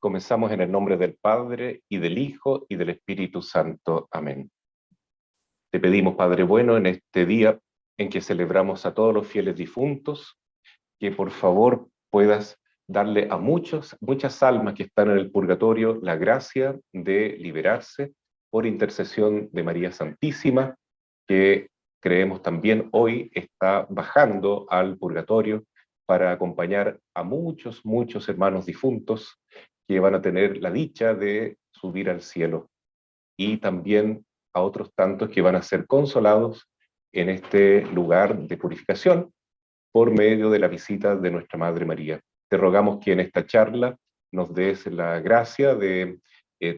Comenzamos en el nombre del Padre, y del Hijo, y del Espíritu Santo. Amén. Te pedimos, Padre bueno, en este día en que celebramos a todos los fieles difuntos, que por favor puedas darle a muchas almas que están en el purgatorio la gracia de liberarse por intercesión de María Santísima, que creemos también hoy está bajando al purgatorio para acompañar a muchos hermanos difuntos que van a tener la dicha de subir al cielo, y también a otros tantos que van a ser consolados en este lugar de purificación por medio de la visita de nuestra Madre María. Te rogamos que en esta charla nos des la gracia de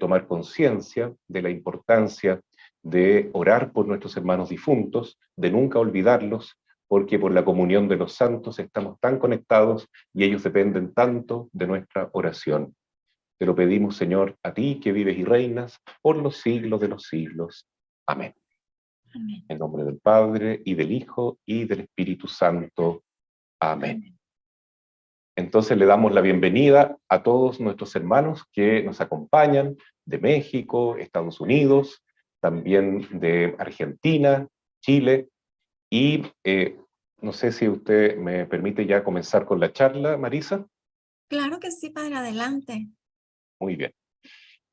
tomar conciencia de la importancia de orar por nuestros hermanos difuntos, de nunca olvidarlos, porque por la comunión de los santos estamos tan conectados y ellos dependen tanto de nuestra oración. Te lo pedimos, Señor, a ti que vives y reinas por los siglos de los siglos. Amén. Amén. En nombre del Padre, y del Hijo, y del Espíritu Santo. Amén. Entonces le damos la bienvenida a todos nuestros hermanos que nos acompañan de México, Estados Unidos, también de Argentina, Chile, y no sé si usted me permite ya comenzar con la charla, Marisa. Claro que sí, Padre, adelante. Muy bien.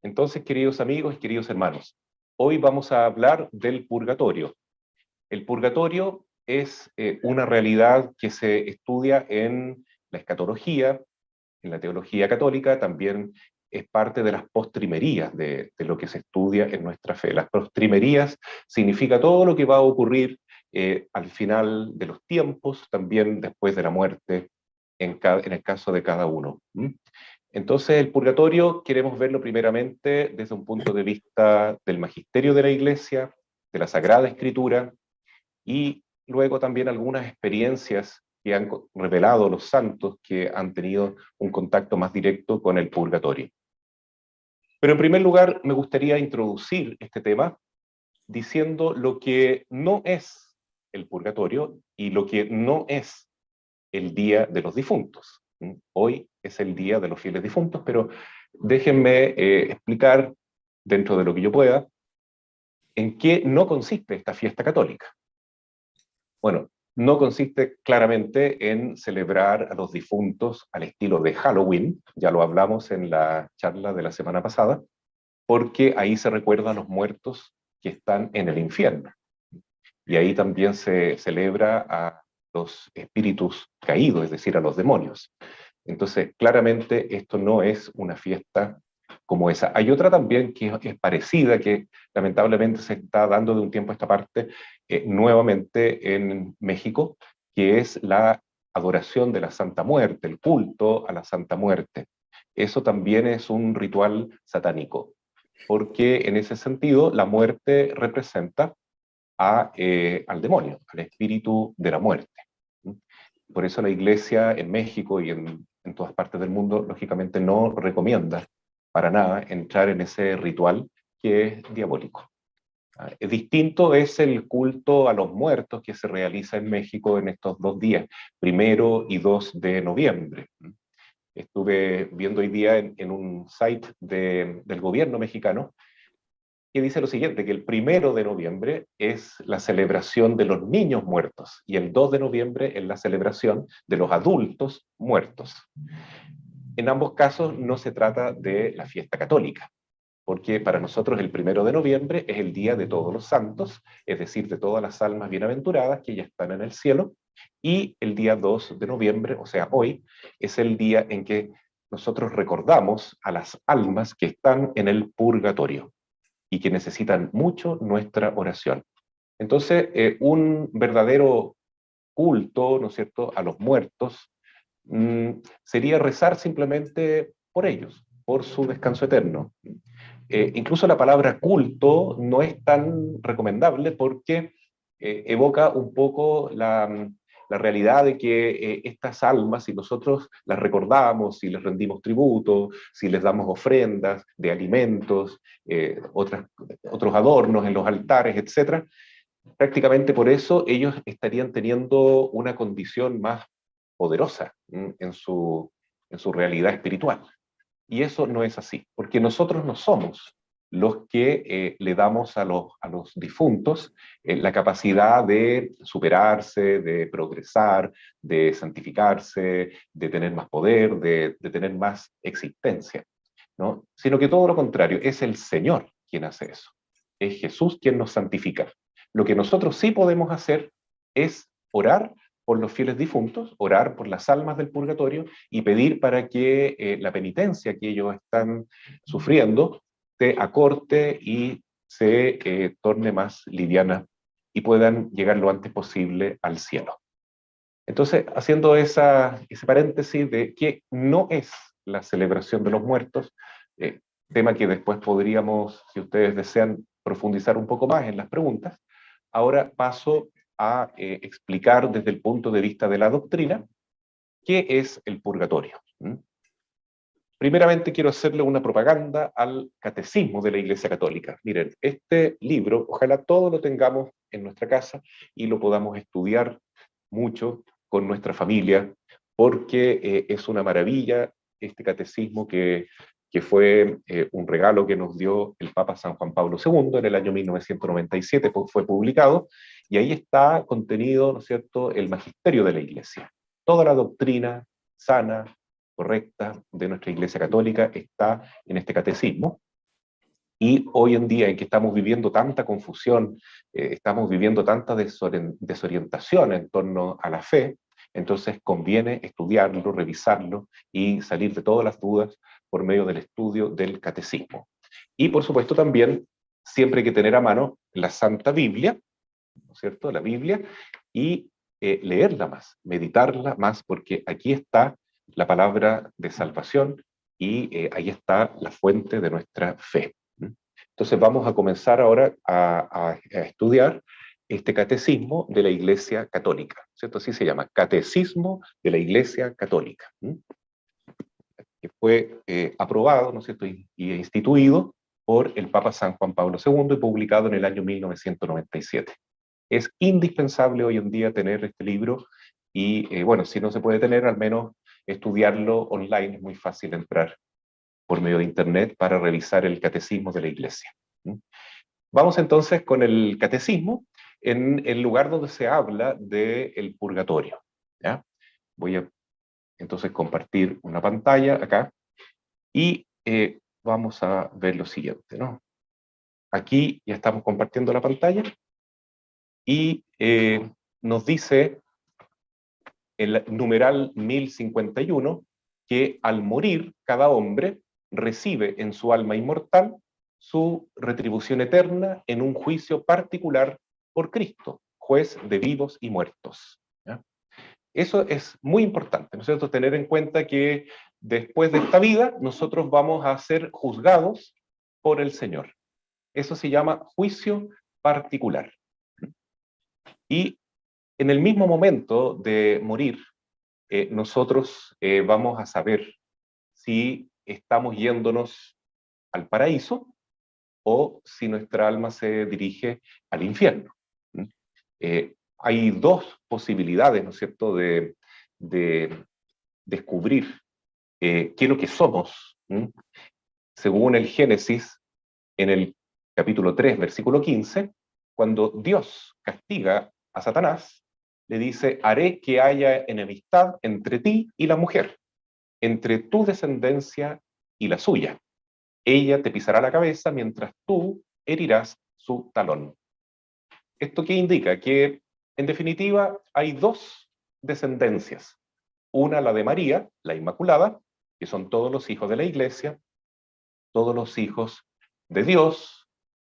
Entonces, queridos amigos y queridos hermanos, hoy vamos a hablar del purgatorio. El purgatorio es una realidad que se estudia en la escatología, en la teología católica, también es parte de las postrimerías de lo que se estudia en nuestra fe. Las postrimerías significa todo lo que va a ocurrir al final de los tiempos, también después de la muerte, en el caso de cada uno. Entonces, el purgatorio queremos verlo primeramente desde un punto de vista del magisterio de la Iglesia, de la Sagrada Escritura, y luego también algunas experiencias que han revelado los santos que han tenido un contacto más directo con el purgatorio. Pero en primer lugar, me gustaría introducir este tema diciendo lo que no es el purgatorio y lo que no es el Día de los Difuntos. Hoy es el Día de los Fieles Difuntos, pero déjenme explicar, dentro de lo que yo pueda, en qué no consiste esta fiesta católica. Bueno, no consiste claramente en celebrar a los difuntos al estilo de Halloween, ya lo hablamos en la charla de la semana pasada, porque ahí se recuerda a los muertos que están en el infierno. Y ahí también se celebra a los espíritus caídos, es decir, a los demonios. Entonces, claramente esto no es una fiesta como esa. Hay otra también que es parecida, que lamentablemente se está dando de un tiempo a esta parte nuevamente en México, que es la adoración de la Santa Muerte, el culto a la Santa Muerte. Eso también es un ritual satánico, porque en ese sentido la muerte representa al demonio, al espíritu de la muerte. Por eso la Iglesia en México y en todas partes del mundo, lógicamente, no recomienda para nada entrar en ese ritual que es diabólico. Distinto es el culto a los muertos que se realiza en México en estos 2 días, 1 y 2 de noviembre. Estuve viendo hoy día en un site del gobierno mexicano que dice lo siguiente, que el 1 de noviembre es la celebración de los niños muertos y el 2 de noviembre es la celebración de los adultos muertos. En ambos casos no se trata de la fiesta católica, porque para nosotros el 1 de noviembre es el día de todos los santos, es decir, de todas las almas bienaventuradas que ya están en el cielo, y el día 2 de noviembre, o sea, hoy, es el día en que nosotros recordamos a las almas que están en el purgatorio y que necesitan mucho nuestra oración. Entonces, un verdadero culto, ¿no es cierto?, a los muertos, sería rezar simplemente por ellos, por su descanso eterno. Incluso la palabra culto no es tan recomendable porque evoca un poco la realidad de que estas almas, si nosotros las recordamos, si les rendimos tributo, si les damos ofrendas de alimentos, otros adornos en los altares, etc., prácticamente por eso ellos estarían teniendo una condición más poderosa en su realidad espiritual. Y eso no es así, porque nosotros no somos los que le damos a los difuntos la capacidad de superarse, de progresar, de santificarse, de tener más poder, de tener más existencia, ¿no? Sino que todo lo contrario, es el Señor quien hace eso. Es Jesús quien nos santifica. Lo que nosotros sí podemos hacer es orar por los fieles difuntos, orar por las almas del purgatorio y pedir para que la penitencia que ellos están sufriendo se acorte y se torne más liviana y puedan llegar lo antes posible al cielo. Entonces, haciendo ese paréntesis de que no es la celebración de los muertos, eh, tema que después podríamos, si ustedes desean, profundizar un poco más en las preguntas, ahora paso a explicar desde el punto de vista de la doctrina qué es el purgatorio. Primeramente quiero hacerle una propaganda al catecismo de la Iglesia Católica. Miren, este libro, ojalá todo lo tengamos en nuestra casa y lo podamos estudiar mucho con nuestra familia, porque es una maravilla este catecismo que fue un regalo que nos dio el Papa San Juan Pablo II en el año 1997, fue publicado, y ahí está contenido, ¿no es cierto?, el magisterio de la Iglesia. Toda la doctrina sana, correcta de nuestra Iglesia Católica está en este catecismo. Y hoy en día en que estamos viviendo tanta confusión, estamos viviendo tanta desorientación en torno a la fe, entonces conviene estudiarlo, revisarlo y salir de todas las dudas por medio del estudio del catecismo. Y por supuesto también siempre hay que tener a mano la Santa Biblia, ¿no es cierto?, la Biblia, y leerla más, meditarla más, porque aquí está la palabra de salvación y ahí está la fuente de nuestra fe. Entonces vamos a comenzar ahora a estudiar este catecismo de la Iglesia Católica, ¿cierto? Así se llama, Catecismo de la Iglesia Católica, que fue aprobado, ¿no es cierto?, y instituido por el Papa San Juan Pablo II y publicado en el año 1997. Es indispensable hoy en día tener este libro y, bueno, si no se puede tener, al menos estudiarlo online. Es muy fácil entrar por medio de Internet para revisar el catecismo de la Iglesia. Vamos entonces con el catecismo en el lugar donde se habla del purgatorio, ¿ya? Voy a entonces compartir una pantalla acá y vamos a ver lo siguiente, ¿no? Aquí ya estamos compartiendo la pantalla y nos dice el numeral 1051 que al morir cada hombre recibe en su alma inmortal su retribución eterna en un juicio particular por Cristo, juez de vivos y muertos. ¿Ya? Eso es muy importante, ¿no es cierto?, tener en cuenta que después de esta vida nosotros vamos a ser juzgados por el Señor. Eso se llama juicio particular. Y en el mismo momento de morir, nosotros vamos a saber si estamos yéndonos al paraíso o si nuestra alma se dirige al infierno. Hay dos posibilidades, ¿no es cierto?, de descubrir qué es lo que somos. Según el Génesis, en el capítulo 3, versículo 15, cuando Dios castiga a Satanás, le dice: haré que haya enemistad entre ti y la mujer, entre tu descendencia y la suya. Ella te pisará la cabeza mientras tú herirás su talón. ¿Esto qué indica? Que, en definitiva, hay dos descendencias. Una, la de María, la Inmaculada, que son todos los hijos de la Iglesia, todos los hijos de Dios,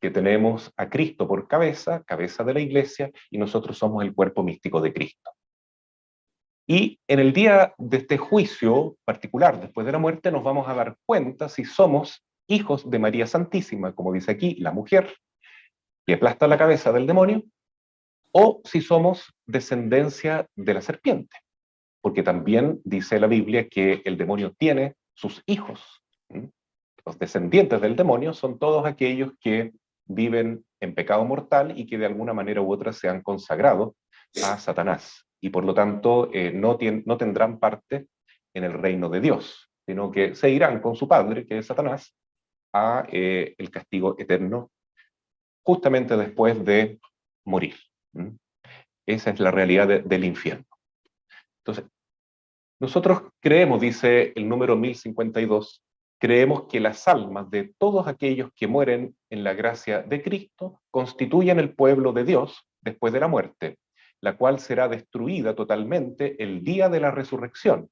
que tenemos a Cristo por cabeza, cabeza de la Iglesia, y nosotros somos el cuerpo místico de Cristo. Y en el día de este juicio particular, después de la muerte, nos vamos a dar cuenta si somos hijos de María Santísima, como dice aquí, la mujer, que aplasta la cabeza del demonio, o si somos descendencia de la serpiente, porque también dice la Biblia que el demonio tiene sus hijos. Los descendientes del demonio son todos aquellos que viven en pecado mortal y que de alguna manera u otra se han consagrado a Satanás, y por lo tanto no tendrán parte en el reino de Dios. sino que se irán con su padre, que es Satanás, a el castigo eterno, justamente después de morir. ¿Mm? Esa es la realidad del infierno. Entonces, nosotros creemos, dice el número 1052, creemos que las almas de todos aquellos que mueren en la gracia de Cristo constituyen el pueblo de Dios después de la muerte, la cual será destruida totalmente el día de la resurrección,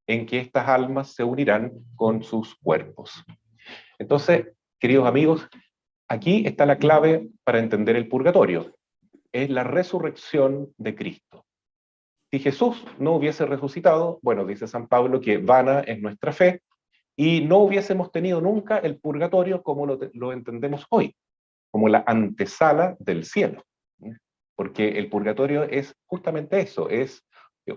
en que estas almas se unirán con sus cuerpos. Entonces, queridos amigos, aquí está la clave para entender el purgatorio. Es la resurrección de Cristo. Si Jesús no hubiese resucitado, bueno, dice San Pablo que vana es nuestra fe, y no hubiésemos tenido nunca el purgatorio como lo entendemos hoy, como la antesala del cielo. Porque el purgatorio es justamente eso, es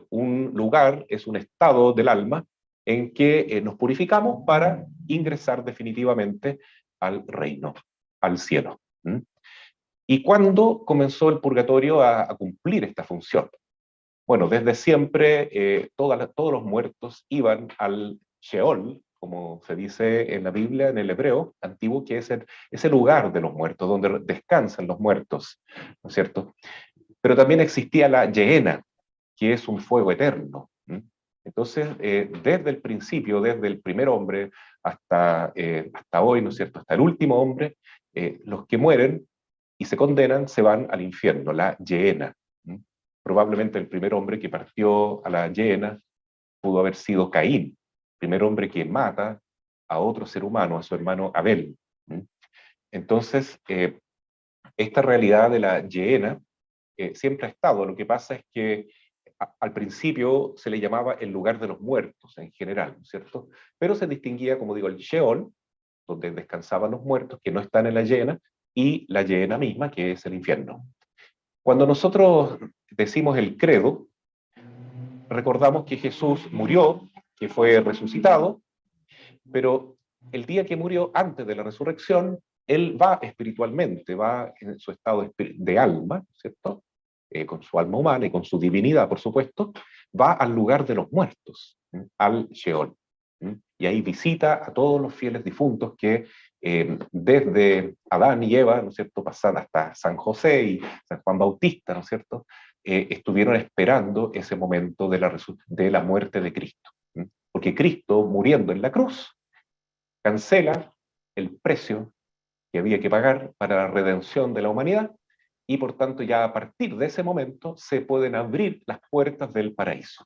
un lugar, es un estado del alma en que nos purificamos para ingresar definitivamente al reino, al cielo. ¿Y cuándo comenzó el purgatorio a cumplir esta función? Bueno, desde siempre todos los muertos iban al Sheol, como se dice en la Biblia, en el hebreo antiguo, que es ese lugar de los muertos, donde descansan los muertos, ¿no es cierto? Pero también existía la Gehenna, que es un fuego eterno. Entonces, desde el principio, desde el primer hombre hasta hoy, ¿no es cierto?, hasta el último hombre, los que mueren y se condenan se van al infierno, la Gehenna. Probablemente el primer hombre que partió a la Gehenna pudo haber sido Caín, primer hombre que mata a otro ser humano, a su hermano Abel. Entonces, esta realidad de la Gehenna siempre ha estado. Lo que pasa es que al principio se le llamaba el lugar de los muertos en general, ¿no es cierto? Pero se distinguía, como digo, el Sheol, donde descansaban los muertos, que no están en la Gehenna, y la Gehenna misma, que es el infierno. Cuando nosotros decimos el credo, recordamos que Jesús murió, que fue resucitado, pero el día que murió, antes de la resurrección, él va espiritualmente, va en su estado de alma, ¿cierto? Con su alma humana y con su divinidad, por supuesto, va al lugar de los muertos, al Sheol. Y ahí visita a todos los fieles difuntos que desde Adán y Eva, ¿no es cierto?, pasando hasta San José y San Juan Bautista, ¿no es cierto?, estuvieron esperando ese momento de la muerte de Cristo. Porque Cristo, muriendo en la cruz, cancela el precio que había que pagar para la redención de la humanidad, y por tanto ya a partir de ese momento se pueden abrir las puertas del paraíso.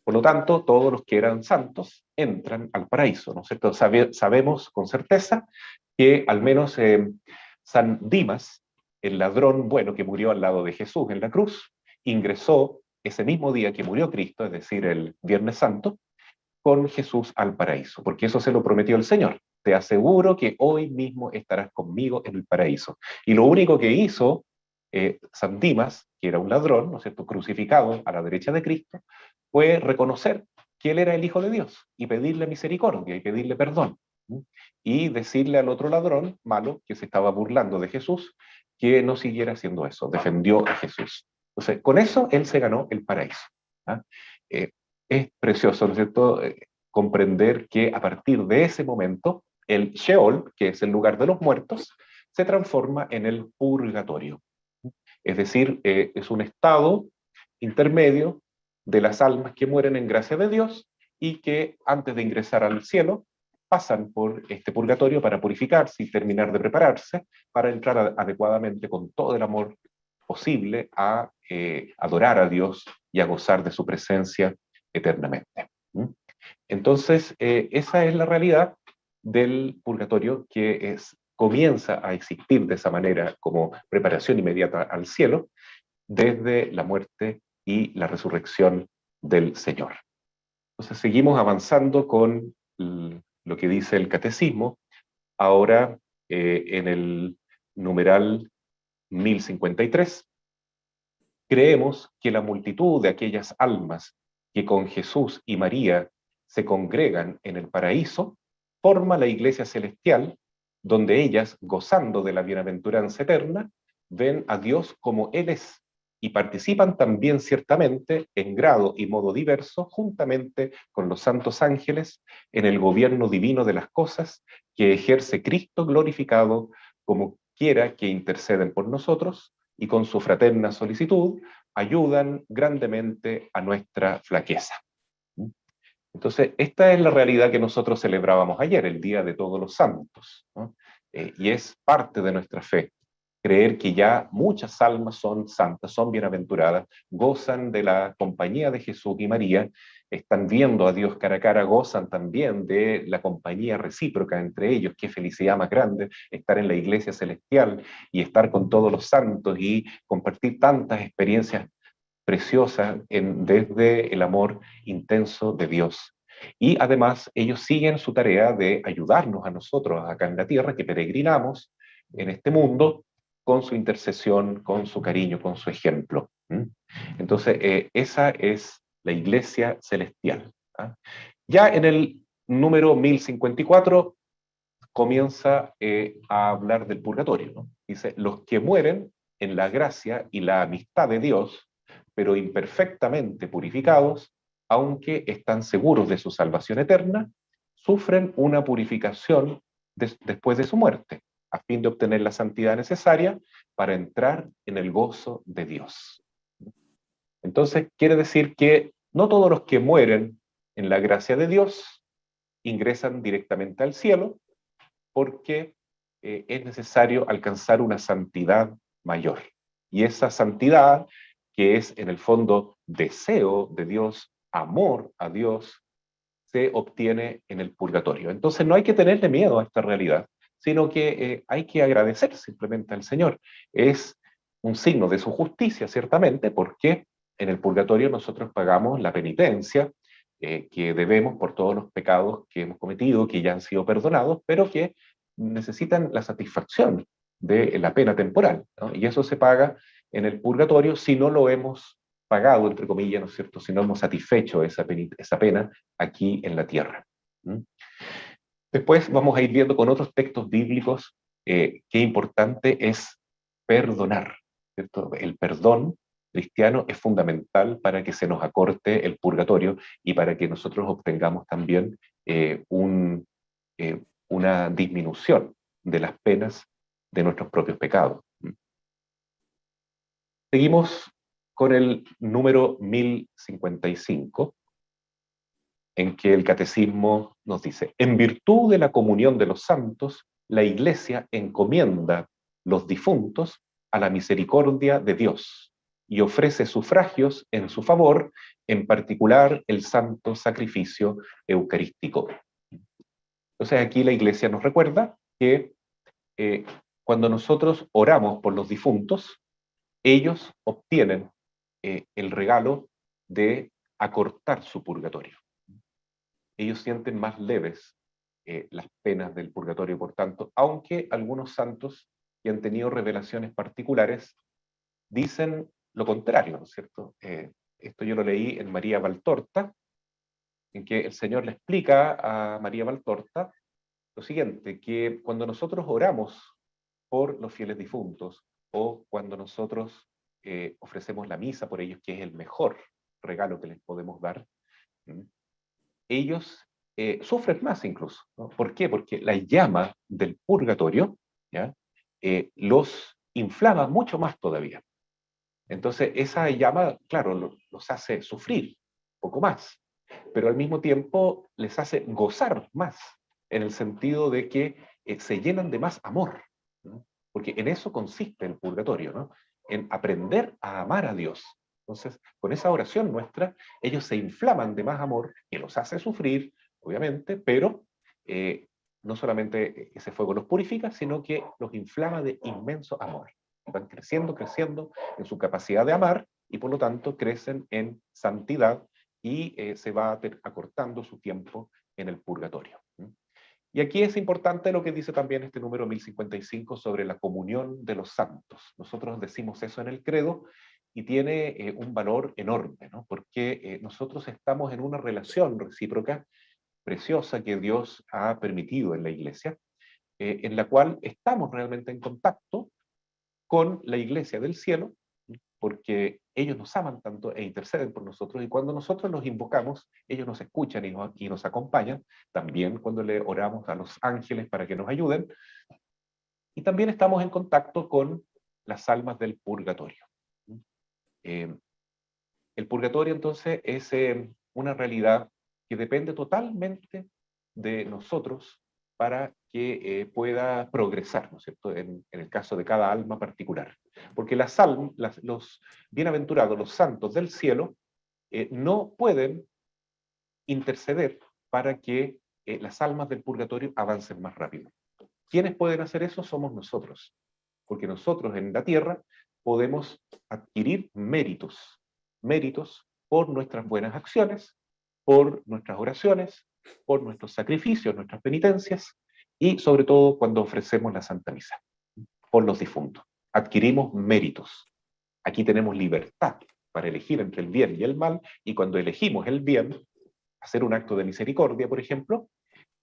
Por lo tanto, todos los que eran santos entran al paraíso, ¿no es cierto? Sabemos con certeza que al menos San Dimas, el ladrón bueno que murió al lado de Jesús en la cruz, ingresó ese mismo día que murió Cristo, es decir, el Viernes Santo, con Jesús al paraíso, porque eso se lo prometió el Señor. Te aseguro que hoy mismo estarás conmigo en el paraíso. Y lo único que hizo San Dimas, que era un ladrón, ¿no es cierto?, crucificado a la derecha de Cristo, fue reconocer que él era el Hijo de Dios y pedirle misericordia y pedirle perdón. Y decirle al otro ladrón malo que se estaba burlando de Jesús que no siguiera haciendo eso, defendió a Jesús. Entonces, con eso él se ganó el paraíso. ¿Ah? Es precioso, ¿no es cierto?, comprender que a partir de ese momento el Sheol, que es el lugar de los muertos, se transforma en el purgatorio. Es decir, es un estado intermedio de las almas que mueren en gracia de Dios y que antes de ingresar al cielo pasan por este purgatorio para purificarse y terminar de prepararse para entrar adecuadamente con todo el amor posible a adorar a Dios y a gozar de su presencia eternamente. Entonces, esa es la realidad del purgatorio que comienza a existir de esa manera como preparación inmediata al cielo desde la muerte y la resurrección del Señor. Entonces, seguimos avanzando con lo que dice el catecismo, ahora en el numeral 1053. Creemos que la multitud de aquellas almas que con Jesús y María se congregan en el paraíso forma la iglesia celestial, donde ellas, gozando de la bienaventuranza eterna, ven a Dios como Él es, y participan también ciertamente en grado y modo diverso, juntamente con los santos ángeles, en el gobierno divino de las cosas que ejerce Cristo glorificado, como quiera que interceden por nosotros, y con su fraterna solicitud ayudan grandemente a nuestra flaqueza. Entonces, esta es la realidad que nosotros celebrábamos ayer, el Día de Todos los Santos, ¿no? Y es parte de nuestra fe, creer que ya muchas almas son santas, son bienaventuradas, gozan de la compañía de Jesús y María, están viendo a Dios cara a cara, gozan también de la compañía recíproca entre ellos. Qué felicidad más grande estar en la iglesia celestial y estar con todos los santos y compartir tantas experiencias preciosas desde el amor intenso de Dios. Y además ellos siguen su tarea de ayudarnos a nosotros acá en la tierra, que peregrinamos en este mundo, con su intercesión, con su cariño, con su ejemplo. Entonces, esa es la iglesia celestial. ¿Ah? Ya en el número 1054 comienza a hablar del purgatorio, ¿no? Dice, los que mueren en la gracia y la amistad de Dios, pero imperfectamente purificados, aunque están seguros de su salvación eterna, sufren una purificación después de su muerte, a fin de obtener la santidad necesaria para entrar en el gozo de Dios. Entonces, quiere decir que no todos los que mueren en la gracia de Dios ingresan directamente al cielo, porque es necesario alcanzar una santidad mayor. Y esa santidad, que es en el fondo deseo de Dios, amor a Dios, se obtiene en el purgatorio. Entonces no hay que tenerle miedo a esta realidad, sino que hay que agradecer simplemente al Señor. Es un signo de su justicia, ciertamente, porque en el purgatorio nosotros pagamos la penitencia que debemos por todos los pecados que hemos cometido, que ya han sido perdonados, pero que necesitan la satisfacción de la pena temporal, ¿no? Y eso se paga en el purgatorio si no lo hemos pagado, entre comillas, ¿no es cierto?, si no hemos satisfecho esa pena aquí en la tierra. Después vamos a ir viendo con otros textos bíblicos qué importante es perdonar, ¿cierto? El perdón cristiano es fundamental para que se nos acorte el purgatorio y para que nosotros obtengamos también una disminución de las penas de nuestros propios pecados. Seguimos con el número 1055, en que el catecismo nos dice, en virtud de la comunión de los santos, la Iglesia encomienda los difuntos a la misericordia de Dios y ofrece sufragios en su favor, en particular el santo sacrificio eucarístico. Entonces aquí la Iglesia nos recuerda que cuando nosotros oramos por los difuntos, ellos obtienen el regalo de acortar su purgatorio. Ellos sienten más leves las penas del purgatorio, por tanto, aunque algunos santos que han tenido revelaciones particulares dicen lo contrario, ¿no es cierto? Esto yo lo leí en María Valtorta, en que el Señor le explica a María Valtorta lo siguiente, que cuando nosotros oramos por los fieles difuntos, o cuando nosotros ofrecemos la misa por ellos, que es el mejor regalo que les podemos dar, ellos sufren más incluso, ¿no? ¿Por qué? Porque la llama del purgatorio, ¿ya? Los inflama mucho más todavía. Entonces esa llama, claro, los hace sufrir un poco más, pero al mismo tiempo les hace gozar más, en el sentido de que se llenan de más amor, ¿no? Porque en eso consiste el purgatorio, ¿no? En aprender a amar a Dios. Entonces, con esa oración nuestra, ellos se inflaman de más amor, que los hace sufrir, obviamente, pero no solamente ese fuego los purifica, sino que los inflama de inmenso amor. Van creciendo, creciendo en su capacidad de amar y por lo tanto crecen en santidad y se va acortando su tiempo en el purgatorio. Y aquí es importante lo que dice también este número 1055 sobre la comunión de los santos. Nosotros decimos eso en el credo y tiene un valor enorme, ¿no? Porque nosotros estamos en una relación recíproca preciosa que Dios ha permitido en la iglesia, en la cual estamos realmente en contacto con la iglesia del cielo, porque ellos nos aman tanto e interceden por nosotros, y cuando nosotros los invocamos, ellos nos escuchan y nos acompañan, también cuando le oramos a los ángeles para que nos ayuden, y también estamos en contacto con las almas del purgatorio. Eh, el purgatorio entonces es una realidad que depende totalmente de nosotros para que pueda progresar, ¿no es cierto?, en el caso de cada alma particular. Porque los bienaventurados, los santos del cielo, no pueden interceder para que las almas del purgatorio avancen más rápido. ¿Quiénes pueden hacer eso? Somos nosotros. Porque nosotros en la tierra podemos adquirir méritos, méritos por nuestras buenas acciones, por nuestras oraciones, por nuestros sacrificios, nuestras penitencias, y sobre todo cuando ofrecemos la Santa Misa, por los difuntos. Adquirimos méritos. Aquí tenemos libertad para elegir entre el bien y el mal, y cuando elegimos el bien, hacer un acto de misericordia, por ejemplo,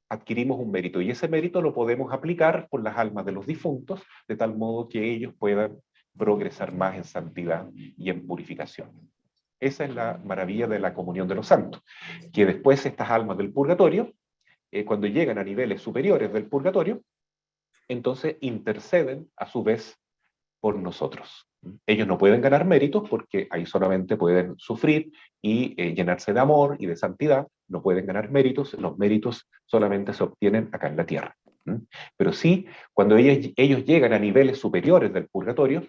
adquirimos un mérito, y ese mérito lo podemos aplicar por las almas de los difuntos, de tal modo que ellos puedan progresar más en santidad y en purificación. Esa es la maravilla de la comunión de los santos, que después estas almas del purgatorio, cuando llegan a niveles superiores del purgatorio, entonces interceden a su vez por nosotros. Ellos no pueden ganar méritos porque ahí solamente pueden sufrir y llenarse de amor y de santidad. No pueden ganar méritos, los méritos solamente se obtienen acá en la tierra. Pero sí, cuando ellos llegan a niveles superiores del purgatorio,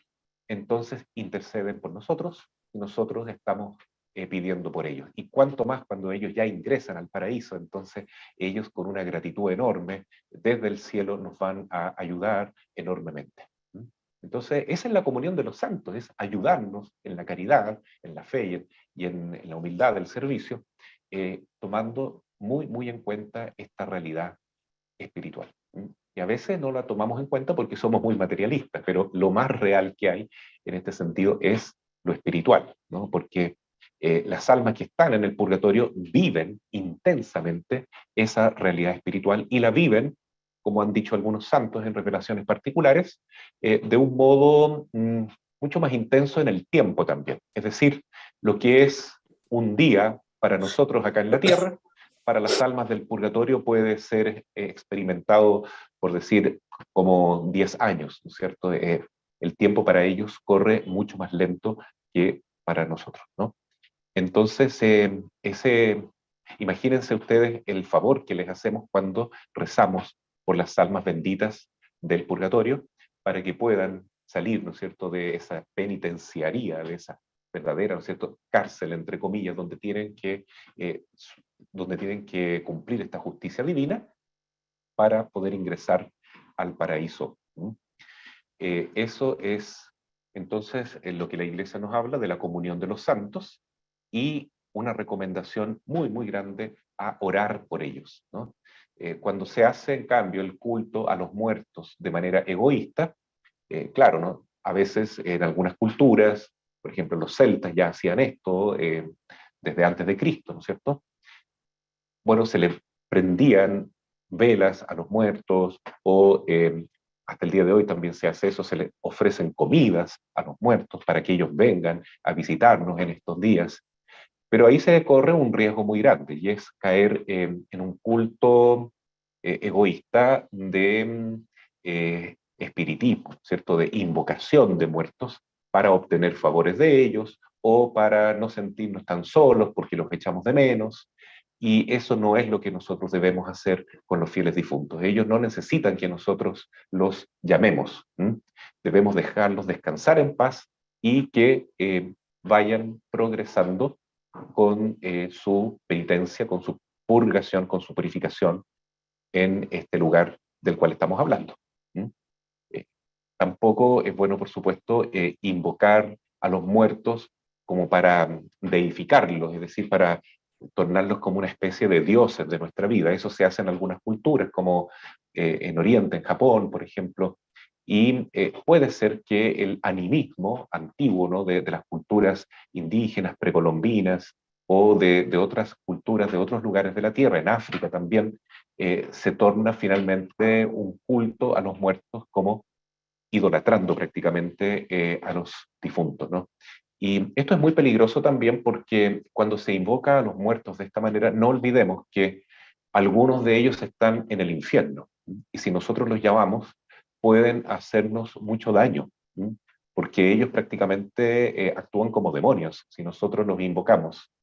entonces interceden por nosotros y nosotros estamos pidiendo por ellos. Y cuanto más cuando ellos ya ingresan al paraíso, entonces ellos con una gratitud enorme desde el cielo nos van a ayudar enormemente. Entonces, esa es la comunión de los santos, es ayudarnos en la caridad, en la fe y en la humildad del servicio, tomando muy, muy en cuenta esta realidad espiritual. Y a veces no la tomamos en cuenta porque somos muy materialistas, pero lo más real que hay en este sentido es lo espiritual, ¿no? Porque las almas que están en el purgatorio viven intensamente esa realidad espiritual y la viven, como han dicho algunos santos en revelaciones particulares, de un modo mucho más intenso en el tiempo también. Es decir, lo que es un día para nosotros acá en la tierra, para las almas del purgatorio puede ser experimentado, por decir, como 10 años, ¿no es cierto? El tiempo para ellos corre mucho más lento que para nosotros, ¿no? Entonces, imagínense ustedes el favor que les hacemos cuando rezamos por las almas benditas del purgatorio para que puedan salir, ¿no es cierto?, de esa penitenciaría, de esa verdadera, ¿no es cierto?, cárcel, entre comillas, eh, donde tienen que cumplir esta justicia divina para poder ingresar al paraíso. Eso es entonces lo que la Iglesia nos habla de la comunión de los santos, y una recomendación muy, muy grande a orar por ellos, ¿no? Cuando se hace, en cambio, el culto a los muertos de manera egoísta, claro, ¿no? A veces en algunas culturas, por ejemplo, los celtas ya hacían esto desde antes de Cristo, ¿no es cierto? Bueno, se le prendían velas a los muertos, o hasta el día de hoy también se hace eso, se les ofrecen comidas a los muertos para que ellos vengan a visitarnos en estos días. Pero ahí se corre un riesgo muy grande, y es caer en un culto egoísta de espiritismo, ¿cierto? De invocación de muertos para obtener favores de ellos o para no sentirnos tan solos porque los echamos de menos. Y eso no es lo que nosotros debemos hacer con los fieles difuntos. Ellos no necesitan que nosotros los llamemos. Debemos dejarlos descansar en paz y que vayan progresando con su penitencia, con su purgación, con su purificación en este lugar del cual estamos hablando. Eh, Tampoco es bueno, por supuesto, invocar a los muertos como para deificarlos, es decir, para tornarlos como una especie de dioses de nuestra vida. Eso se hace en algunas culturas, como en Oriente, en Japón, por ejemplo, y puede ser que el animismo antiguo, ¿no?, de las culturas indígenas, precolombinas, o de otras culturas, de otros lugares de la Tierra, en África también, se torna finalmente un culto a los muertos, como idolatrando prácticamente a los difuntos, ¿no? Y esto es muy peligroso también porque cuando se invoca a los muertos de esta manera, no olvidemos que algunos de ellos están en el infierno. Y si nosotros los llamamos, pueden hacernos mucho daño, ¿m? Porque ellos prácticamente actúan como demonios si nosotros los invocamos.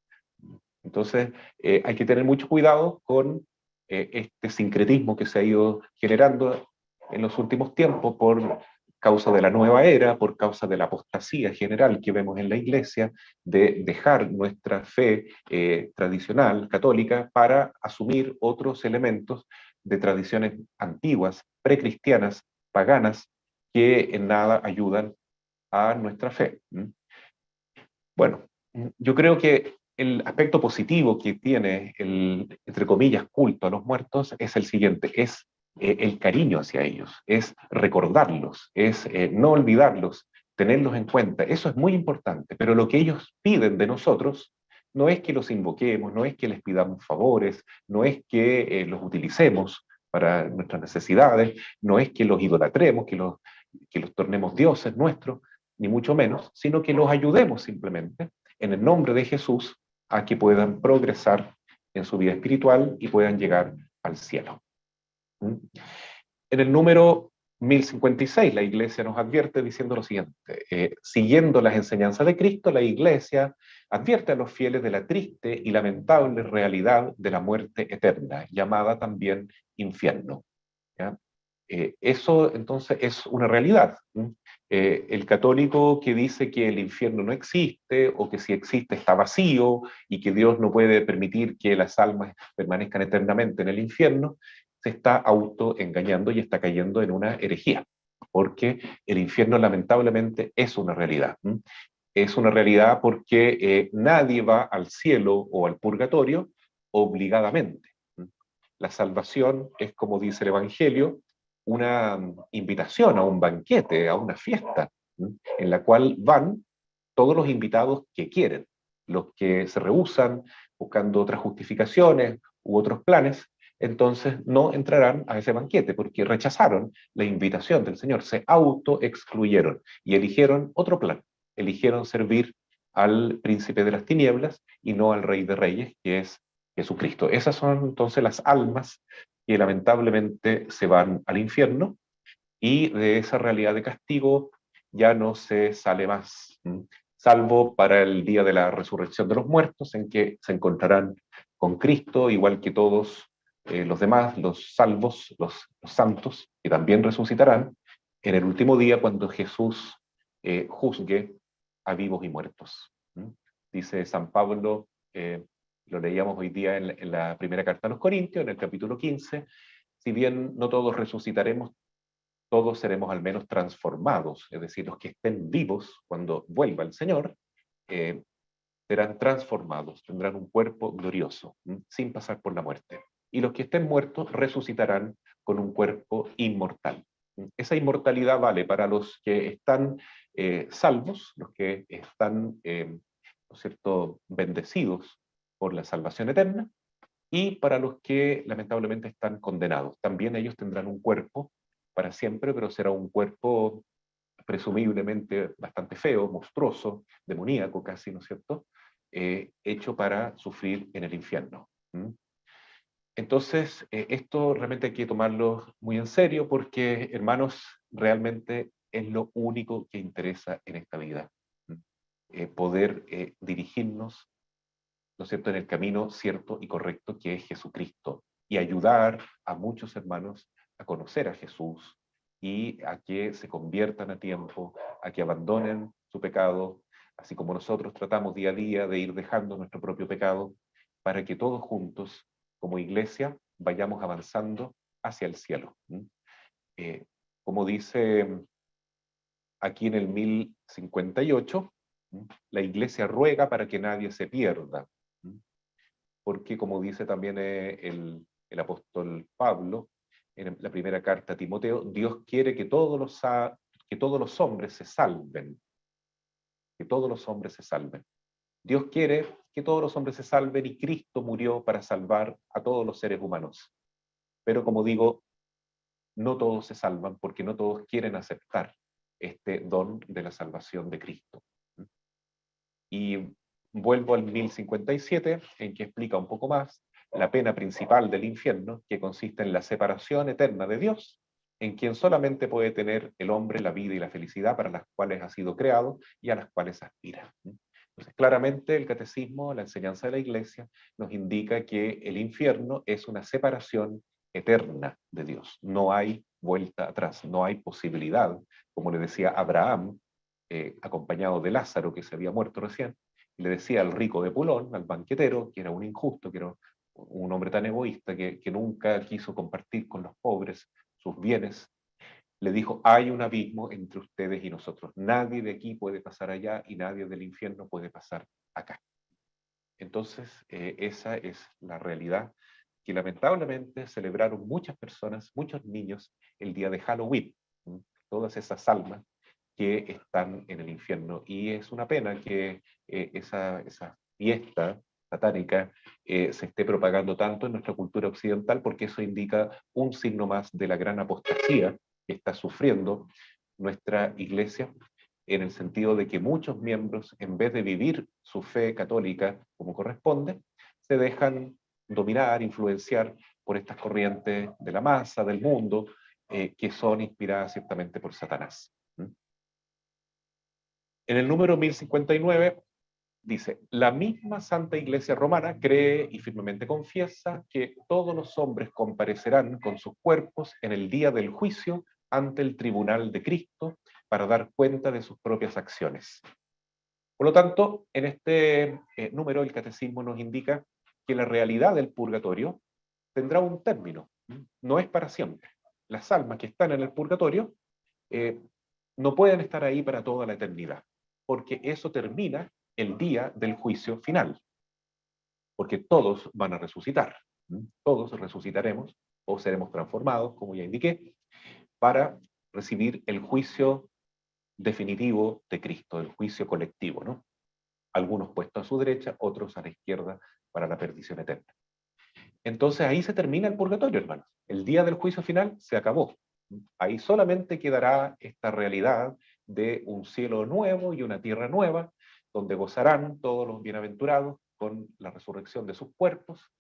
Entonces, hay que tener mucho cuidado con este sincretismo que se ha ido generando en los últimos tiempos por causa de la nueva era, por causa de la apostasía general que vemos en la iglesia, de dejar nuestra fe tradicional católica para asumir otros elementos de tradiciones antiguas, precristianas, paganas, que en nada ayudan a nuestra fe. Bueno, yo creo que el aspecto positivo que tiene el, entre comillas, culto a los muertos es el siguiente, es el cariño hacia ellos, es recordarlos, es no olvidarlos, tenerlos en cuenta. Eso es muy importante, pero lo que ellos piden de nosotros no es que los invoquemos, no es que les pidamos favores, no es que los utilicemos para nuestras necesidades, no es que los idolatremos, que los tornemos dioses nuestros, ni mucho menos, sino que los ayudemos simplemente en el nombre de Jesús a que puedan progresar en su vida espiritual y puedan llegar al cielo. ¿Mm? En el número 1056, la Iglesia nos advierte diciendo lo siguiente, siguiendo las enseñanzas de Cristo, la Iglesia advierte a los fieles de la triste y lamentable realidad de la muerte eterna, llamada también infierno. ¿Ya? Eso entonces es una realidad. El católico que dice que el infierno no existe o que si existe está vacío y que Dios no puede permitir que las almas permanezcan eternamente en el infierno, se está autoengañando y está cayendo en una herejía, porque el infierno lamentablemente es una realidad. Es una realidad porque nadie va al cielo o al purgatorio obligadamente. La salvación es, como dice el Evangelio, una invitación a un banquete, a una fiesta, en la cual van todos los invitados que quieren. Los que se rehúsan buscando otras justificaciones u otros planes, entonces no entrarán a ese banquete porque rechazaron la invitación del Señor, se autoexcluyeron y eligieron otro plan, eligieron servir al príncipe de las tinieblas y no al rey de reyes, que es Jesucristo. Esas son entonces las almas que lamentablemente se van al infierno y de esa realidad de castigo ya no se sale más, salvo para el día de la resurrección de los muertos, en que se encontrarán con Cristo, igual que todos los demás, los salvos, los santos, que también resucitarán en el último día cuando Jesús juzgue a vivos y muertos. Dice San Pablo, lo leíamos hoy día en la primera carta a los Corintios, en el capítulo 15, si bien no todos resucitaremos, todos seremos al menos transformados, es decir, los que estén vivos cuando vuelva el Señor, eh, serán transformados, tendrán un cuerpo glorioso, sin pasar por la muerte. Y los que estén muertos resucitarán con un cuerpo inmortal. Esa inmortalidad vale para los que están salvos, los que están, ¿no es cierto?, bendecidos por la salvación eterna, y para los que lamentablemente están condenados. También ellos tendrán un cuerpo para siempre, pero será un cuerpo presumiblemente bastante feo, monstruoso, demoníaco casi, ¿no es cierto?, hecho para sufrir en el infierno. Entonces, esto realmente hay que tomarlo muy en serio porque, hermanos, realmente es lo único que interesa en esta vida. Poder dirigirnos, ¿no es cierto?, en el camino cierto y correcto que es Jesucristo y ayudar a muchos hermanos a conocer a Jesús y a que se conviertan a tiempo, a que abandonen su pecado, así como nosotros tratamos día a día de ir dejando nuestro propio pecado, para que todos juntos, como iglesia, vayamos avanzando hacia el cielo. Eh, como dice aquí en el 1058, la iglesia ruega para que nadie se pierda, porque como dice también el apóstol Pablo en la primera carta a Timoteo, Dios quiere que todos los hombres se salven, que todos los hombres se salven. Dios quiere que todos los hombres se salven y Cristo murió para salvar a todos los seres humanos. Pero como digo, no todos se salvan porque no todos quieren aceptar este don de la salvación de Cristo. Y vuelvo al 1057, en que explica un poco más la pena principal del infierno, que consiste en la separación eterna de Dios, en quien solamente puede tener el hombre la vida y la felicidad para las cuales ha sido creado y a las cuales aspira. Entonces, claramente el catecismo, la enseñanza de la Iglesia, nos indica que el infierno es una separación eterna de Dios. No hay vuelta atrás, no hay posibilidad, como le decía Abraham, acompañado de Lázaro, que se había muerto recién, y le decía al rico de Pulón, al banquetero, que era un injusto, que era un hombre tan egoísta que nunca quiso compartir con los pobres sus bienes, le dijo, hay un abismo entre ustedes y nosotros. Nadie de aquí puede pasar allá y nadie del infierno puede pasar acá. Entonces, esa es la realidad que lamentablemente celebraron muchas personas, muchos niños, el día de Halloween. Todas esas almas que están en el infierno. Y es una pena que esa fiesta satánica se esté propagando tanto en nuestra cultura occidental, porque eso indica un signo más de la gran apostasía que está sufriendo nuestra iglesia, en el sentido de que muchos miembros, en vez de vivir su fe católica como corresponde, se dejan dominar, influenciar por estas corrientes de la masa, del mundo, que son inspiradas ciertamente por Satanás. En el número 1059 dice, la misma Santa Iglesia Romana cree y firmemente confiesa que todos los hombres comparecerán con sus cuerpos en el día del juicio ante el tribunal de Cristo para dar cuenta de sus propias acciones. Por lo tanto, en este número el catecismo nos indica que la realidad del purgatorio tendrá un término, no es para siempre. Las almas que están en el purgatorio no pueden estar ahí para toda la eternidad, porque eso termina el día del juicio final, porque todos van a resucitar, todos resucitaremos o seremos transformados, como ya indiqué, para recibir el juicio definitivo de Cristo, el juicio colectivo, ¿no? Algunos puestos a su derecha, otros a la izquierda para la perdición eterna. Entonces ahí se termina el purgatorio, hermanos. El día del juicio final se acabó. Ahí solamente quedará esta realidad de un cielo nuevo y una tierra nueva, donde gozarán todos los bienaventurados con la resurrección de sus cuerpos.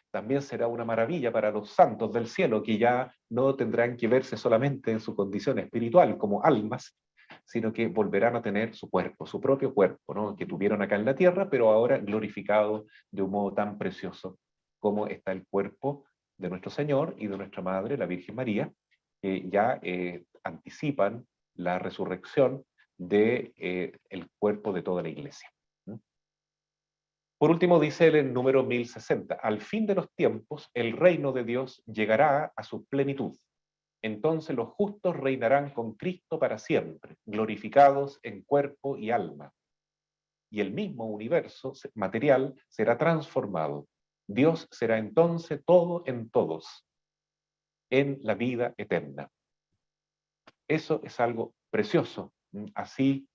También será una maravilla para los santos del cielo, que ya no tendrán que verse solamente en su condición espiritual como almas, sino que volverán a tener su cuerpo, su propio cuerpo, ¿no? Que tuvieron acá en la tierra, pero ahora glorificado de un modo tan precioso como está el cuerpo de nuestro Señor y de nuestra Madre, la Virgen María, que ya anticipan la resurrección del el cuerpo de toda la iglesia. Por último, dice él en número 1060, al fin de los tiempos, el reino de Dios llegará a su plenitud. Entonces los justos reinarán con Cristo para siempre, glorificados en cuerpo y alma. Y el mismo universo material será transformado. Dios será entonces todo en todos, en la vida eterna. Eso es algo precioso. Así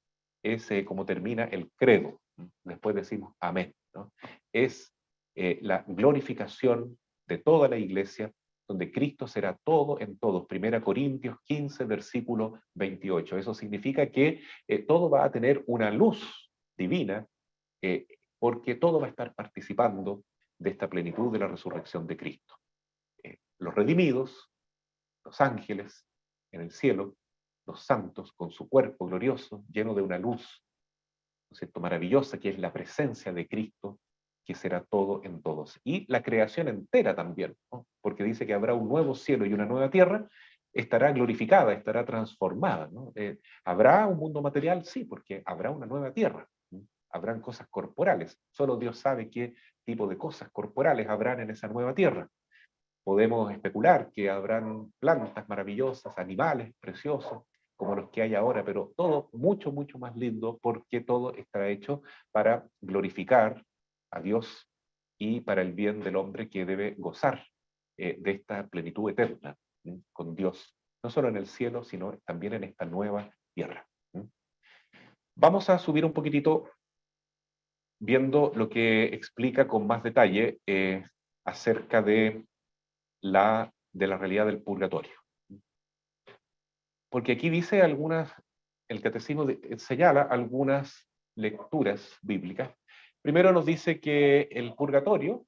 es como termina el credo. Después decimos amén, ¿no? Es la glorificación de toda la iglesia, donde Cristo será todo en todos. 1 Corintios 15, versículo 28. Eso significa que todo va a tener una luz divina, eh, porque todo va a estar participando de esta plenitud de la resurrección de Cristo. Los redimidos, los ángeles en el cielo, los santos con su cuerpo glorioso, lleno de una luz, ¿no es cierto?, maravillosa, que es la presencia de Cristo, que será todo en todos. Y la creación entera también, ¿no? Porque dice que habrá un nuevo cielo y una nueva tierra, estará glorificada, estará transformada, ¿no? ¿Habrá un mundo material? Sí, porque habrá una nueva tierra. ¿No? Habrán cosas corporales. Solo Dios sabe qué tipo de cosas corporales habrán en esa nueva tierra. Podemos especular que habrán plantas maravillosas, animales preciosos, como los que hay ahora, pero todo mucho, mucho más lindo, porque todo está hecho para glorificar a Dios y para el bien del hombre, que debe gozar de esta plenitud eterna con Dios, no solo en el cielo, sino también en esta nueva tierra. Vamos a subir un poquitito viendo lo que explica con más detalle acerca de la realidad del purgatorio. Porque aquí dice algunas, el catecismo señala algunas lecturas bíblicas. Primero nos dice que el purgatorio